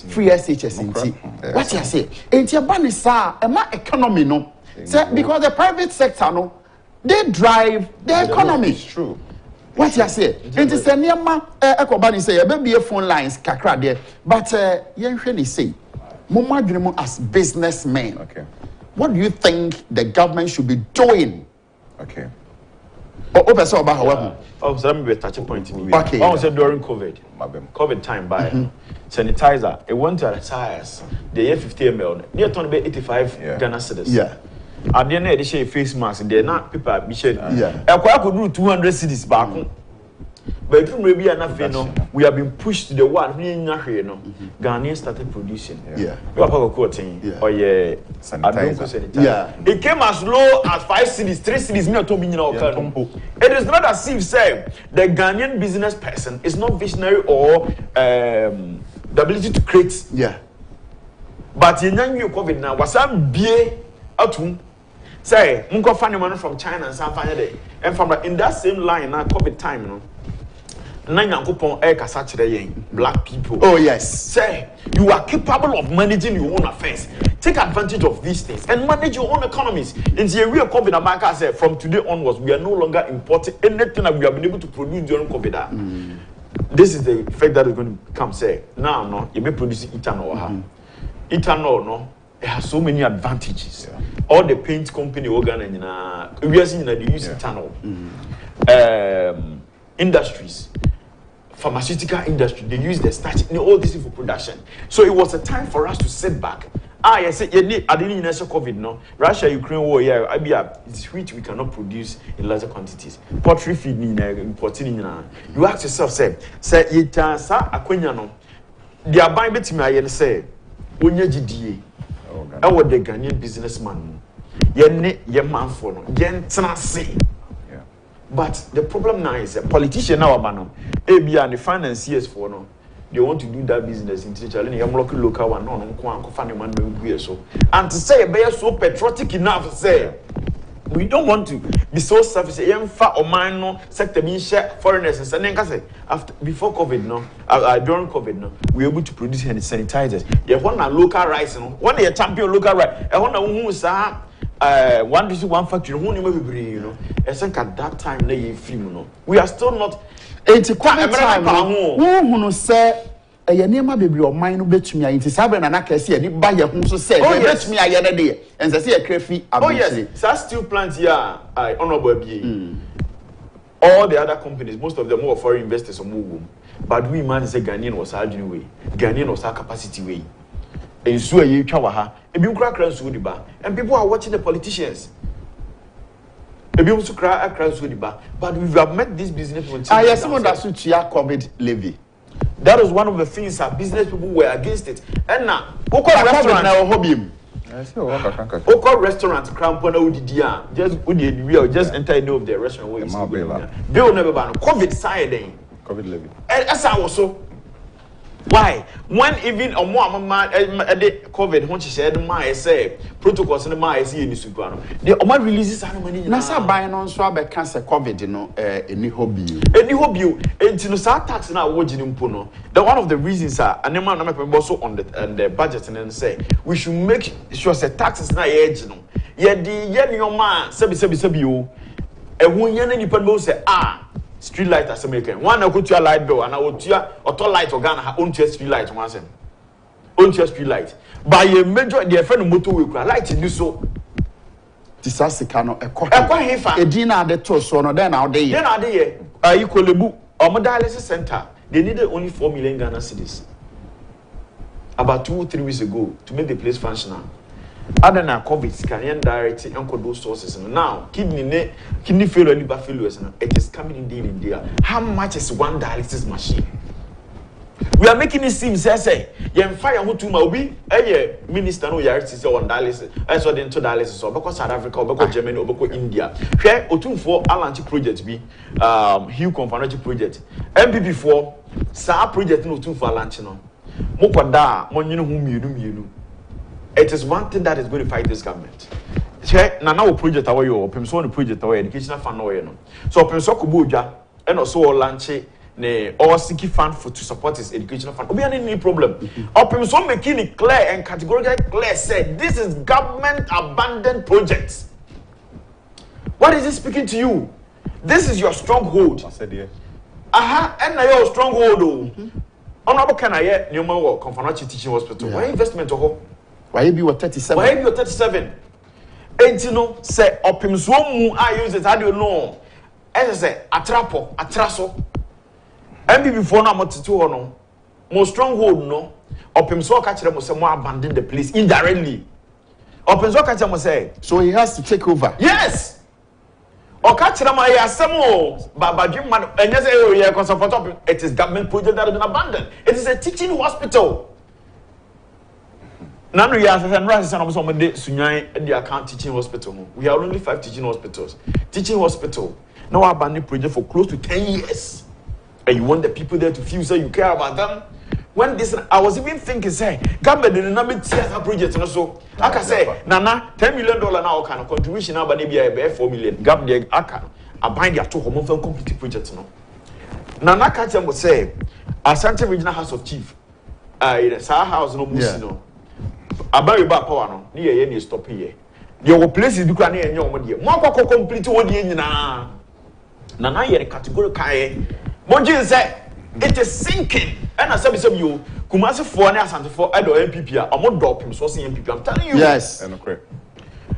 free SHS inti what you say enti aba ni sa e ma economy no say because the private sector no they drive the economy. It's true. What you say enti se niam ekoba ni say e be be phone lines kakra there but yenhwe ni say mo madwene mo as businessmen. Okay. What do you think the government should be doing? Okay. However, so let me be a touching point. Okay. I was during COVID time by sanitizer. It went to the tires. They had 50 ml. Near to 85 Ghana cedis. Yeah. At the end, they share face mask. They're not people are sharing. Yeah. I could do 200 cedis back. But maybe enough, we have been pushed to the one. Ghanaians started producing. Yeah. You are quoting. Or yeah. Yeah. It came as low as 5 cities, 3 cities. It is not as if say the Ghanaian business person is not visionary or the ability to create. Yeah. But in you COVID now, was some be atum say munko find money from China and some find it. And from in that same line now COVID time, you know. Black people. Oh yes. Say you are capable of managing your own affairs. Take advantage of these things and manage your own economies. In the real COVID, America said from today onwards, we are no longer importing anything that we have been able to produce during COVID. This is the effect that is going to come. Say now, no, you may produce ethanol. Ethanol, no, it has so many advantages. Yeah. All the paint company organ we are seeing that they use ethanol. Industries. Pharmaceutical industry, they use the starch, all this for production. So it was a time for us to sit back Yes, you need. I didn't know COVID. No, Russia, Ukraine war. Yeah, Appiah, it's wheat we cannot produce in larger quantities. Poultry feed importing. You ask yourself, say you can sa akwenya no. They are buying betting. I say, onye GDA. I was the Ghanaian businessman. Ye man for no. Say. But the problem now is a politician now abandon. Appiah and the financiers for no. They want to do that business in Challenge. I'm local one no so. And to say they so patriotic enough to say we don't want to be so selfish. Or minor sector being share foreigners and sending after before COVID no, during COVID no, we were able to produce hand sanitizers. You want a local rice no, one day a champion local rice. I want who sa one factory who you know. I think at that time they film no. We are still not. Enti kwame time who no say eye niam bebre o man no betumi ayi nti sabe na kase ani ba ye hu so say betumi aye na de ense say e krefi abisi. Oh yes, so steel plant here honorable Appiah. All the other companies, most of them were foreign investors or move. But we man say Ghanaian was arguing way. Ghanaian was our capacity way. And so you twa ha e bi nkra so di ba. And people are watching the politicians. But we have met this business people. Yes, someone that suits COVID levy. That was one of the things our business people were against it. And now, restaurant now hobby. Restaurant Crampona just enter into of the restaurant. Bill never ban COVID side. COVID levy. As I was so. Why? When even a more COVID, when she said, my say protocols in the my see in the super, the Oma releases money. Nasa buying on swab cancer COVID, you know, any hobby. Any hobby, and to start tax now, watching in Puno. The one of the reasons are, and I'm also on the budget and then say, we should make sure the taxes not edge, you know. Yet the yen your man, sabi, and when any people say, street light as American. One I go to a light bill and I will to a light or Ghana own street light once. Own street light. By a major the friend motor will light to do so. Tisasicano a dinner the toast or then out there. Then are they equally book or dialysis center. They needed only 4 million Ghana cedis. About 2 or 3 weeks ago to make the place functional. Other than COVID, can direct uncle those sources. Now, kidney failure, liver failures, it is coming in day in day. How much is one dialysis machine? We are making it seem, say, you fire who to Maui, a minister no yards on dialysis, and so then to dialysis, or because South Africa, or because Germany, or because India. Share or two for Alanchi project be Hugh Conference project. MP4, Sa project no two for Alanchino. Mokwada, Monino whom you know. It is one thing that is going to fight this government. Now project away or Pimson project away educational fund away. So Pimson Kubuja and also launch ne or seeking fund for to support his educational fund. We have any problem. Or Pimson making it clear and categorically clear said this is government abandoned projects. What is it speaking to you? This is your stronghold. I said yeah. And now your stronghold though. Honorable can I hear new work Confanachi Teaching Hospital? Why investment or why be what 37? Why be 37? And you know, say, Opimswomu, I use it, I don't know. As I say, a trasso. And before now, what to do, no, more stronghold, no. Opimswo catch them, say, more abandon the place indirectly. Opimswo catch them, say, so he has to take over. Yes. Or catch them, I have some more, but Jim, and yes, it is government project that has been abandoned. It is a teaching hospital. None of you have the account teaching hospital. We have only 5 teaching hospitals. Teaching hospital. Now I abandoned project for close to 10 years. And you want the people there to feel you care about them. When this, I was even thinking, say, government didn't number theater project and so. I can say, Nana, $10 million now kind of contribution now, but maybe I 4 million. Government, I can. I bind your 2 home for complete project. Nana Kacham would say, Asante Regional House of Chief. In a house no musino. Abari ba power no ni ye ni stop here there were places do kwa na enye omo de mo akoko complete wodi nyina na ye category kai monji say it is sinking and asabi you Kumasi for na Asante for edo MPP a omo dopim so say MPP I'm telling you yes and okay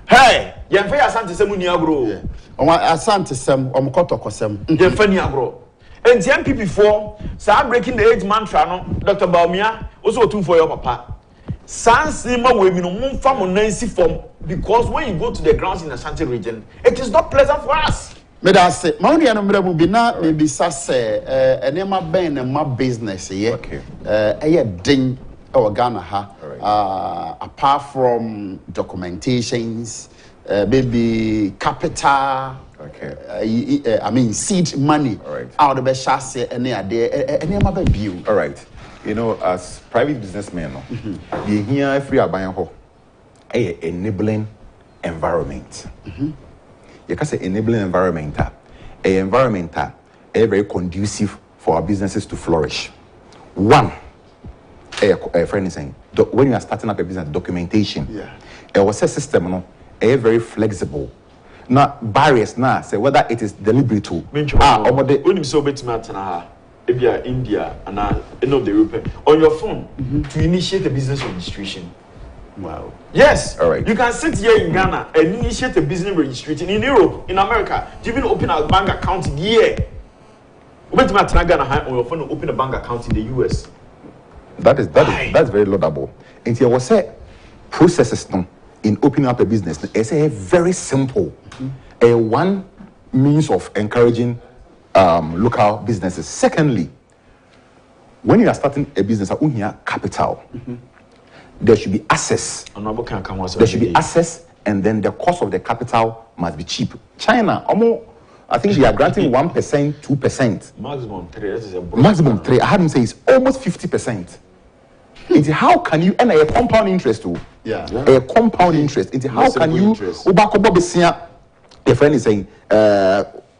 hey ye mfa Asante sem ni agro omo Asante sem omo kotokosem ye mfa ni agro enti MPP for sa breaking the age mantra no Dr. Baumia also tun for your papa sans sima we mi no mum fa mo nansi form because when you go to the grounds in Ashanti region it is not pleasant for us. Me da say ma woni no mra mu bi na me bi sa say enema ben na ma business ye den e Ghana ha apart from documentations maybe capital I mean seed money out of the chassis any enema ba biu. All right. You know, as private businessmen, you hear free aban ho enabling environment. You can say enabling environment, very conducive for our businesses to flourish. One, a friend is saying, when you are starting up a business, documentation. It was a system, no, very flexible. Now barriers now say whether it is deliberate to India and end of the Europe on your phone to initiate a business registration. Wow. Yes. All right. You can sit here in Ghana and initiate a business registration in Europe, in America. You even open a bank account here. On your phone, open a bank account in the US. That's very laudable. And here was a processes in opening up a business. It's a very simple, a one means of encouraging local businesses. Secondly, when you are starting a business, capital. There should be access. There should be access, and then the cost of the capital must be cheap. China, I think they are granting 1%, 2%. Maximum 3. Maximum 3. I had him say it's almost 50%. Into how can you and a compound interest too? A compound interest. Into how can you? Your friend is saying,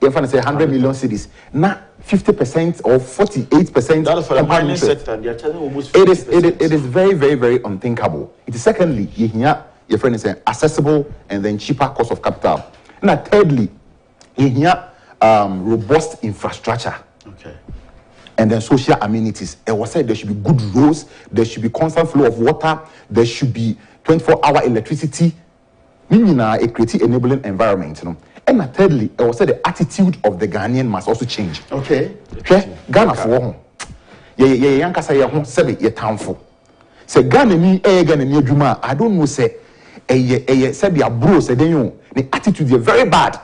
your friend is saying 100 million cities. Now 50% or 48%. That is for the mining sector. They are charging almost 50%. It is very, very, very unthinkable. It is secondly, your friend is saying accessible and then cheaper cost of capital. Now thirdly, robust infrastructure. Okay. And then social amenities. It was said there should be good roads, there should be constant flow of water, there should be 24-hour electricity. A creative enabling environment. And thirdly, it was said the attitude of the Ghanaian must also change. Okay. Ghana for home. Yankasa ya home sebe ye townful. Say Ghana ni Ghana ni adwuma. I don't know say said the bro said then the attitude is very bad.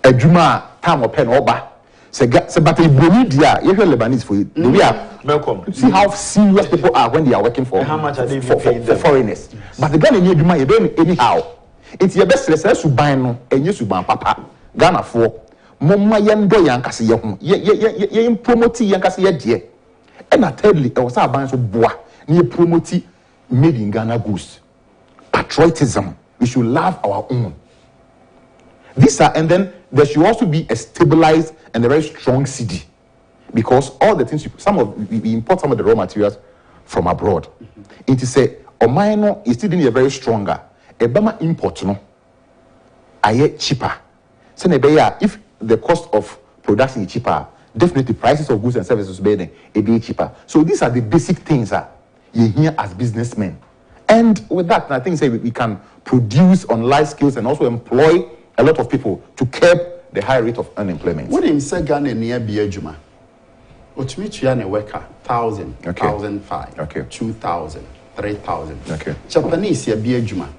Adwuma time open oba. Say but the Burundia, you Lebanese for you. We are welcome. See how serious people are when they are working for. How much are they for foreigners? Yes. But the Ghana ni adwuma you anyhow. It's your best lesson to buy no and you suban papa Ghana for mama yendo yankasi ye ho ye promote yankasi ye de and thirdly I was about so boa ni promote made in Ghana goods, patriotism. We should love our own. These are, and then there should also be a stabilized and a very strong city, because all the things we import some of the raw materials from abroad. It is say Omaino is still in a very stronger. Ebama import no aye cheaper. So if the cost of production is cheaper, definitely prices of goods and services will be cheaper. So these are the basic things that you hear as businessmen. And with that, I think say we can produce on life skills and also employ a lot of people to curb the high rate of unemployment. What in say Ghana near Biajuma? Otimichiane worker 1,000, 1,005, 2,000. 3,000. Okay. Japanese ya Biajuma.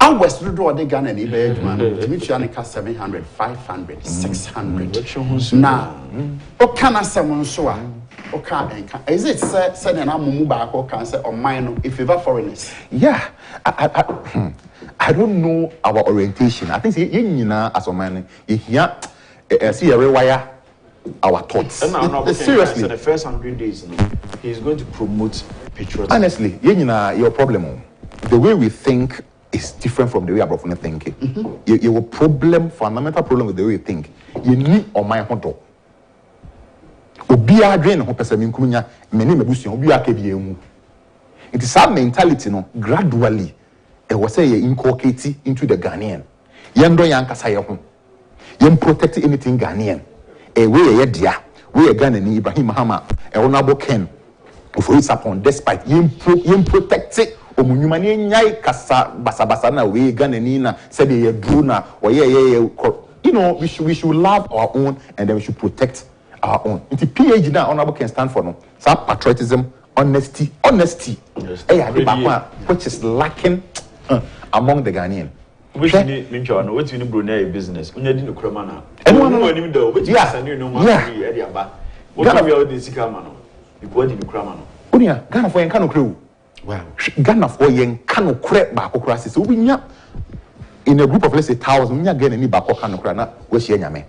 And West Rudo de Ghana ni Biajuma. Otimichiane 700, 500, 600. Now, Okana someone so okay. Is it said an amuba or can say or mine if ever foreigners? Yeah. I don't know our orientation. I think as a man, see a rewire our thoughts. Seriously, the first 100 days, he's going to promote patriotism. Honestly, your problem, the way we think is different from the way Abrofone think. You have a problem, fundamental problem with the way you think. You need on my honto. Obi adwen ho pese minkunya meni mebusuan obi akebie mu. It is that mentality no gradually it was say inculcated into the Ghanaian. Yendo yankasa ye ho. Yem protect anything Ghanaian. We dia we Ghana ni Ibrahim Mahama honorable Ken for it upon despite yem protect omunyuma ni nyai kasa basabasa na we Ghana ni na said ye dru na or we should love our own and then we should protect our own. It's PhD now honorable Ken stand for no. So patriotism, honesty which is lacking among the Ghanaian. Which means what you Brunei business. When you didn't cremana. Anyone even though which is a new no money what we are the Sikamano. You put in the Cramano. Unia, Ghana for Yankano crew. Wow, Ghana for Yankano crep back across the Ubinya in a group of let's say 1,000, you get any back or Canocrana, where she yame.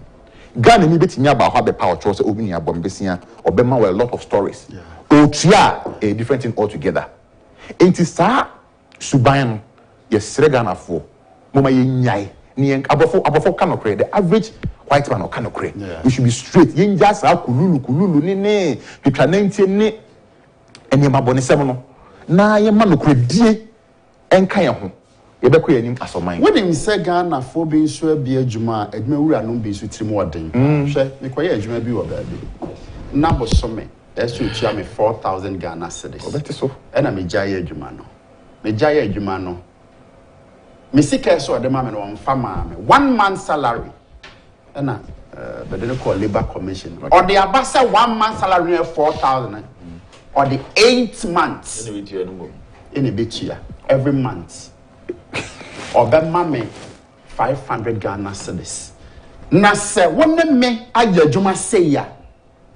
Ghana ni beti nya ba the power choice obinia bombesia or bema a lot of stories. Otria a different thing altogether. Enti sa suban yes Ghana for mama nyai ni abofo canocre the average white man or canocre. We should be straight. Yen just kululu ni pipra 90 ni eni mabone semono na ye ma no kredie enka ye ho. What do you say, Ghana for being so be a Juma, Edmura no be so trimoding? Nicoya Juma be or baby. Number some, as you tell me 4,000 Ghana cedis. That is so. And I'm a Jaya Jumano. Me Jaya Jumano. Missy so the man on farmer, 1 month salary. And but they don't call labor commission. Or the Abassa 1 month salary of 4,000. Or the 8 months in a bit here every month. Or be mame 500 Ghana cedis. Na se wonne me Agyapong say ya.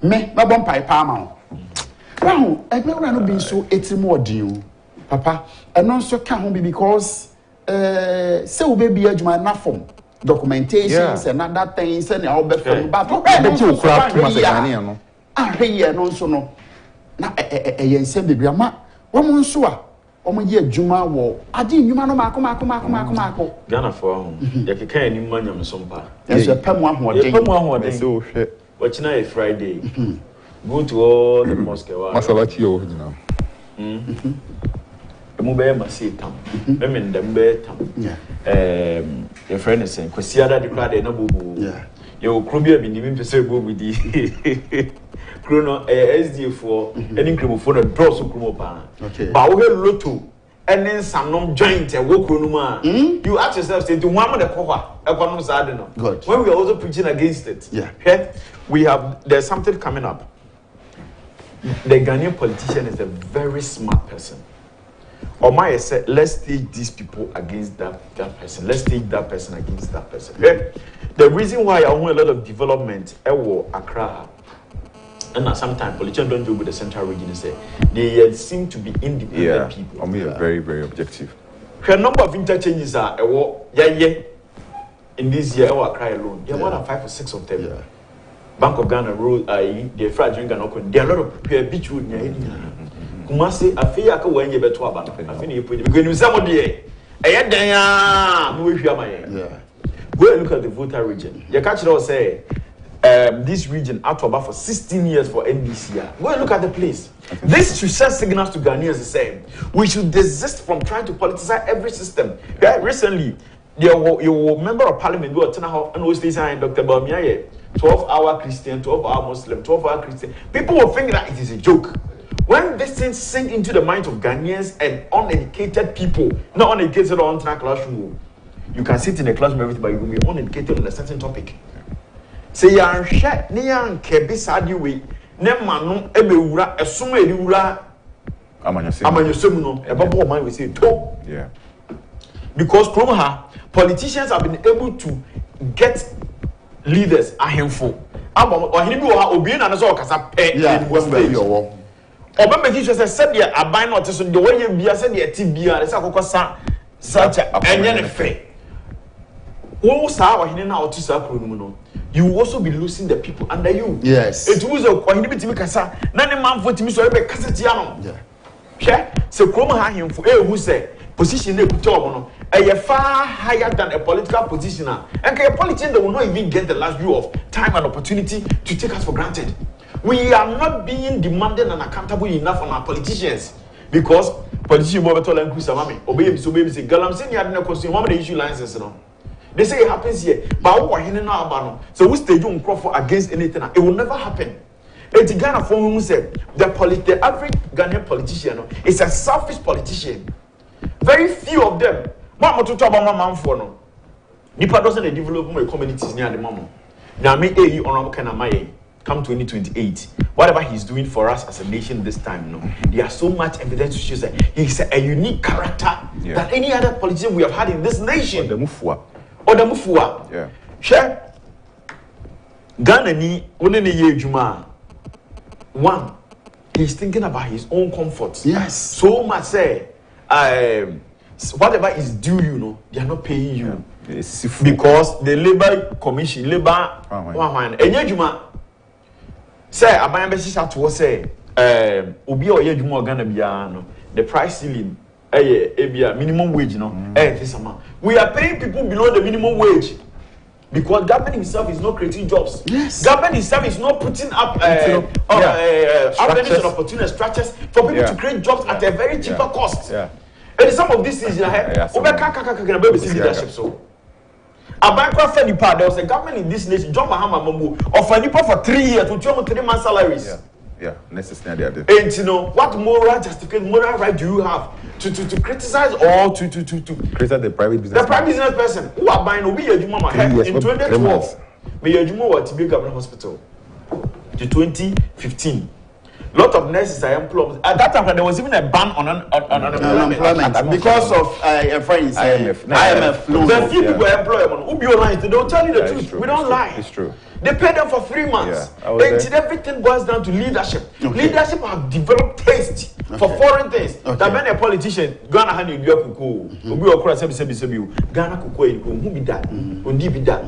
Me bon pai pa ma. Now, everyone no be so etimodin. Papa, and also can home because say we be adwuma na form documentations and other things and all be from but you craft to Ghanaian no. Here no so no. Na yense bebre ama wo mo nso a omo ye adwuma wo ade nnwuma no mako Ghana for ya keka ani manyam so mpa yes pam ahoden so hwe wachina e Friday go to all the mosque wa masalati yo hina mo be ma say tam me ndem be tam your friend is saying Kwasi ada de krade na bobo yo krobi abi ni me pese bobo di Chrono SD for any chromophone draw so chromo pa. But we lotto and then some joint a work chrono. You ask yourself, say to one the cover, economic side no. When we are also preaching against it. Okay? There's something coming up. The Ghanaian politician is a very smart person. Omaya said, let's take these people against that person. Let's take that person against that person. Okay? The reason why I want a lot of development, Accra. And sometimes politicians don't deal with the central region and say they seem to be independent people. I mean, very, very objective. A number of interchanges are in this year, Accra alone. There are more than 5 or 6 of them. Bank of Ghana road, the fried drink and open. There are a lot of beach road near Kumasi, I feel like when you better about I think you put because you somebody go and look at the voter region. You catch it all say. This region out of about for 16 years for NDC. Go and look at the place. This should send signals to Ghanaians the same. We should desist from trying to politicize every system. Recently, your member of parliament who attended and was saying Dr. Bamiaye, 12-hour Christian, 12-hour Muslim, 12-hour Christian. People will think that it is a joke. When this thing sink into the minds of Ghanaians and uneducated people, not uneducated or on a classroom, you can sit in a classroom everything, but you will be uneducated on a certain topic. Say yan hwe ne yan kebe sade we ne manu ebewura esomo ediwura amanyosem no ebabo man we say to because politicians have been able to get leaders ahemfo abom ohini bi wo ha obi na so okasa pe obembe ki say said the aban not so the way bia said the ti bia say akokosa such enye ne fe wo sa ohini na otusa kronum no you will also be losing the people under you. Yes. It was a quantity kasa. None man for Timmy so every cassetiano. Yeah. So Chroma him for who say position they put on a far higher than a political positioner. And a politician that will not even get the last view of time and opportunity to take us for granted. We are not being demanded and accountable enough on our politicians because politicians will tell them Kusamami, obey him so baby say Galamsin had no question, one of the issue licenses. They say it happens here, but what we now about so we stay doing crop for against anything. It will never happen. It's Ghana for whom said the average Ghanaian politician is a selfish politician. Very few of them. Mama to talk about my mom for no. Nipa doesn't develop my communities near the mama. Now me you on kind of my come 2028, whatever he's doing for us as a nation this time, there are so much evidence to show that he's a unique character than any other politician we have had in this nation. Odamufua. Yeah. Share. Ghana ni only ye juma. One, he's thinking about his own comfort. Yes. So much say, whatever is due, they are not paying you. Because the labor commission, enye juma say aban be sisa to say obi o ye juma Ghana bia no the price ceiling minimum wage we are paying people below the minimum wage because government himself is not creating jobs. Yes. Government himself is not putting up avenues and opportunity structures for people to create jobs at a very cheaper cost. And some of these things leadership so there was a government in this nation, John Mahama Mambu, offer nipa for 3 years to 3 months salaries. Necessarily. And what moral justification, moral right do you have to criticize or to criticize the private business? The private business person who are buying Obi Ejuma in 2012, me Ejuma was to be government hospital to 2015. Lot of nurses are employed. At that time, there was even a ban on unemployment because of friends, IMF loans. The few people employed. Who be online? They don't tell you the truth. We don't lie. It's true. They pay them for 3 months. Everything boils down to leadership. Leadership have developed taste for foreign things. That when a politician, Ghana had in your cuckoo, Obi Okura sebi Ghana cuckoo, who be that? Undi be that?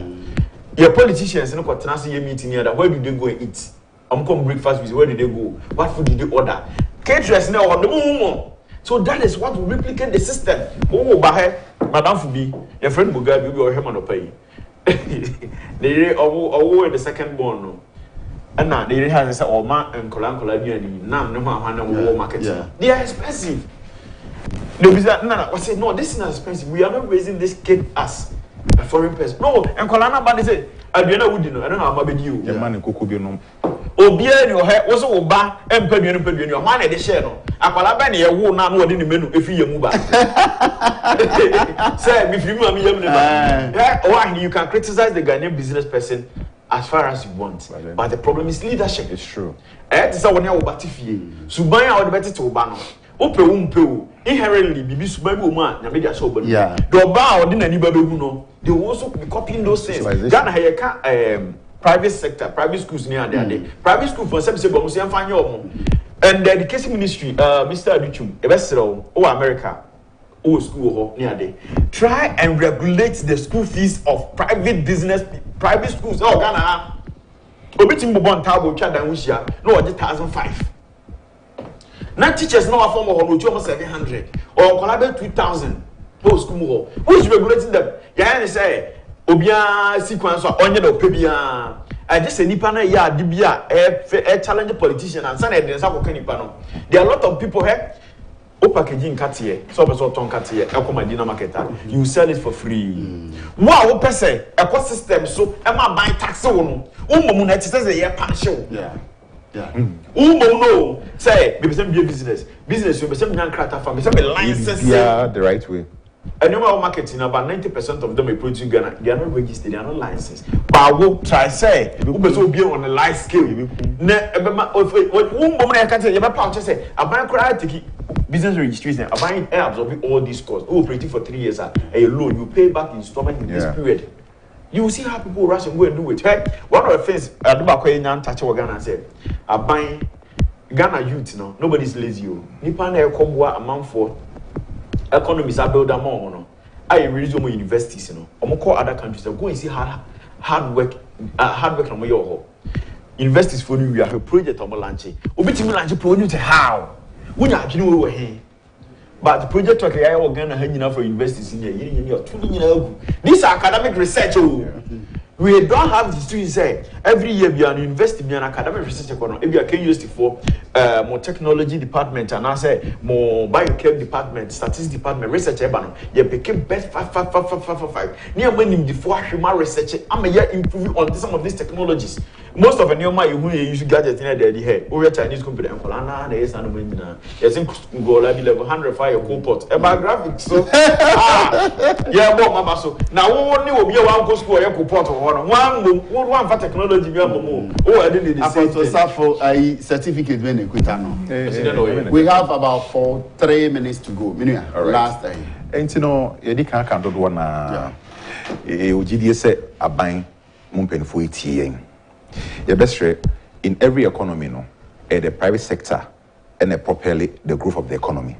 Your politicians, no kwa meeting here. Where do they go and eat? I'm come breakfast with where did they go? What food did they order? Caterers now on the moon. So that is what will replicate the system. Oh, Bahe, Madame Fubi, your friend Mugabe will be a Herman pay. They are the second born. No. And now they have this Oma and Kolankola no market. They are expensive. They be that I say no, this is not expensive. We are not raising this kid as a foreign person. No, and Kolana Bandi say, I don't know, I don't know how about you. Your man could be no. Obia in your head was Oba and Pedro, your man at the share. Akwalabani, a woman now in the menu if you move back. Say, if you want, you can criticize the Ghanaian business person as far as you want. But the problem is leadership. It's true. It's a one year Batifi. Subaya or the better to Obano. Ope inherently, Bibi Subabu woman, the media show. Yeah. The Oba or didn't anybody who know. They will also be copying those things. Ghana Hayaka. Private sector, private schools near there. Private school for some say, but we find your and the education ministry, Mr. Aduchum, America, school near there. Try and regulate the school fees of private business, private schools. Oh, Ghana, Obitim Bobon Tabo, Chad and Wisha, no, 1,005. Now teachers know a form of almost 700 or collaborate 2,000 post school. Who is regulating them? Yeah, they say. Obia sequence or onye do pebia I just say nipa na ya dibia e challenge politician and say dey say akoko nipa no there are a lot of people here o packaging katie so person ton katie e come Madina market you sell it for free wow wo pese ecosystem so e ma buy tax wo no umom na ti say ye partial no say be person business you be say nyan krata farm be say license the right way. And normal marketing, about 90% of them are producing Ghana. They are not registered, they are not licensed. But I will try say, we will be on a live scale. I can say, you say, I buy business registration, I buy apps of all these costs. Oh, operating for 3 years, a loan, you pay back installment in this period. You will see how people rush and go and do it. Hey, one of the things I do back when I touch Ghana said, I buy Ghana youth now. Nobody's lazy. Nipa na ekobwa amount for economies are built more. No, I really do more universities. Call other countries. Go and see hard work on your universities for you. We have a project on launching. Obitimi launch project how? We are doing over here. But the project work I organize hanging for universities in here. These are academic research. We don't have the students say every year we are investing in academic research economy. If you are university for more technology department and I say more biochem department, statistics department, research ebano. You became best 5. Near when him before human research, I'm a year improving on some of these technologies. Most of the new man who use gadgets in the head. Over Chinese computer and Polana, there is an women. Yes, in go level 100 fire co-pot. About graphics. So yeah, mama so now only will be one go school co-pot or one for technology. Oh, I didn't for a certificate when you quit. We have about 3 minutes to go. Last time. And you know, you can't do one. OGD say a buying mumpen for it. The best in every economy, no, the private sector and properly the growth of the economy.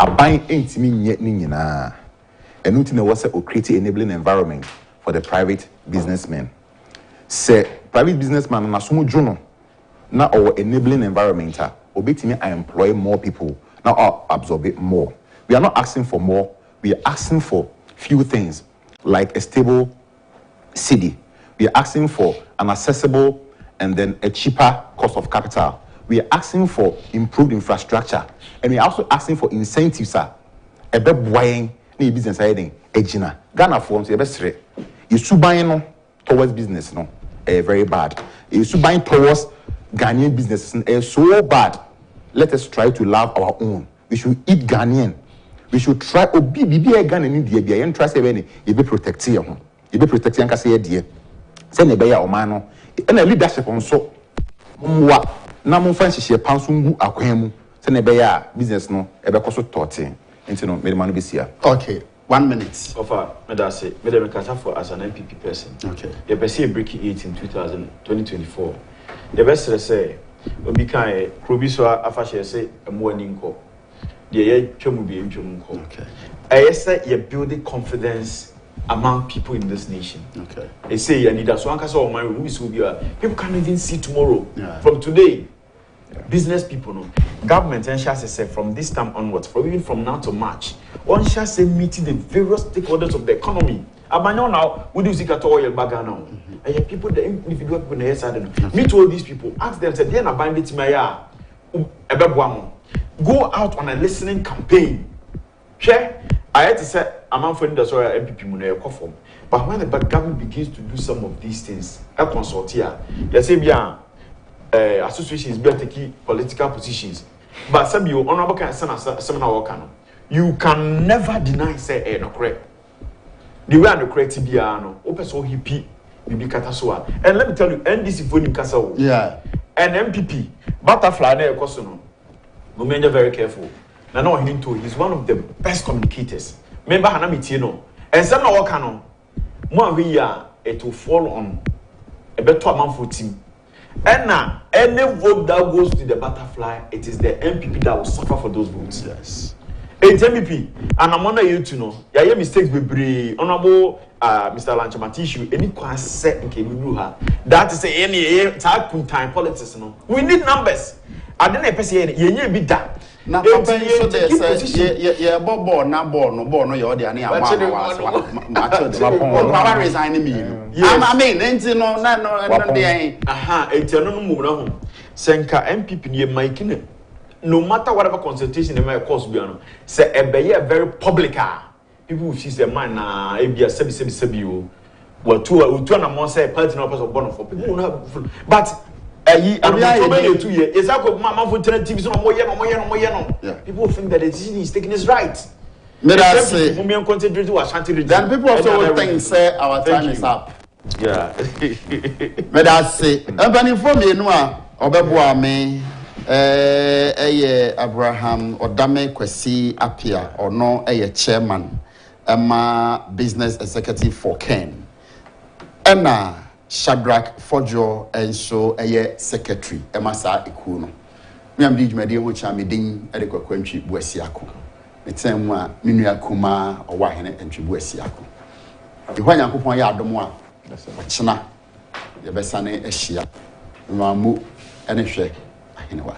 A buying ain't mean yet nina. And nothing was a creative enabling environment for the private businessmen. Say private businessman na sumo jono na our enabling environment. Obetimi I employ more people. Now I absorb it more. We are not asking for more. We are asking for few things like a stable city. We are asking for an accessible and then a cheaper cost of capital. We are asking for improved infrastructure. And we are also asking for incentives. A bit buying any business heading. Ejina. Ghana forms a best rate. You buying towards business, no? Very bad. You buying towards Ghanaian businesses so bad. Let us try to love our own. We should eat Ghanaian. We should try to be Ghanaian in the Abia and try to say, you be protecting you. You be protecting and say, dear. Send a bear or man, and a leadership on so. What? Namu fancy she a pansungu aquemu. Send a bear business no, a becoso torting. Into no, made man be here. Okay, 1 minute. Offer, Medase, Madam Katafo as an MPP person. Okay. The best breaking 8 in 2024. The best say, Obika, Probiso, Afashe say, a morning call. The year Chomubi and Chomunko. Okay. I say you're building confidence among people in this nation. Okay. They say, and that's one case of my movies will be people can't even see tomorrow. Yeah. From today, business people, no government and shall say from this time onwards, even from now to March, one shall say meeting the various stakeholders of the economy. Abanyo now, we do see at all your bag now. And people, the individual people, the side, meet all these people, ask them, say, they're not binding to my go out on a listening campaign. Share. I had to say, I'm not friend that's why MPP money form. But when the government begins to do some of these things, I consult here. Let's say, associations be taking political positions. But some you honorable can seminar you can never deny say no correct. The way the correct no open so hippie bibi katasoa. And let me tell you, NDC voting kasa. Yeah. And MPP butterfly na ekoso no. We very careful. Now he's one of the best communicators. Remember Hanamitie no. And some na work no. Mo we it will fall on a better amount for team. And now any vote that goes to the butterfly, it is the MPP that will suffer for those votes. Yes. It's MPP, and I'm on you to know. Yeah, mistakes be brave. Honorable Mr. Lanchamatishu, any concept in Kebuha. That is any time politics. No, we need numbers. I didn't say you be that. Now, so they say, yeah, ball, no, you're the only one resigning me. I mean, ain't you know, aha, it's no move. Senka MPP near making no matter whatever consultation they might cause, say a very public. People who see the man, Appiah, sebi, well, two and a month say, party no person born for people who have, but. I'm 2 years. It's like Mama for TV. No. People think that the decision is taken is right. Then people also think say our time is up. Yeah. But I say, I'm inform you no Obebua me Abraham Odame Kwasi Appiah or no chairman business executive for Ken. Emma Shadrach Fojo and so secretary Emasa Ikuno. Me am di mede ho cha medin edekwa kwantwi buasiako. Metem a minua kuma owahene entwi buasiako. Ihwanya kopon ya adom a chena ye besane ehia. Mamu ene hwe ahenewa.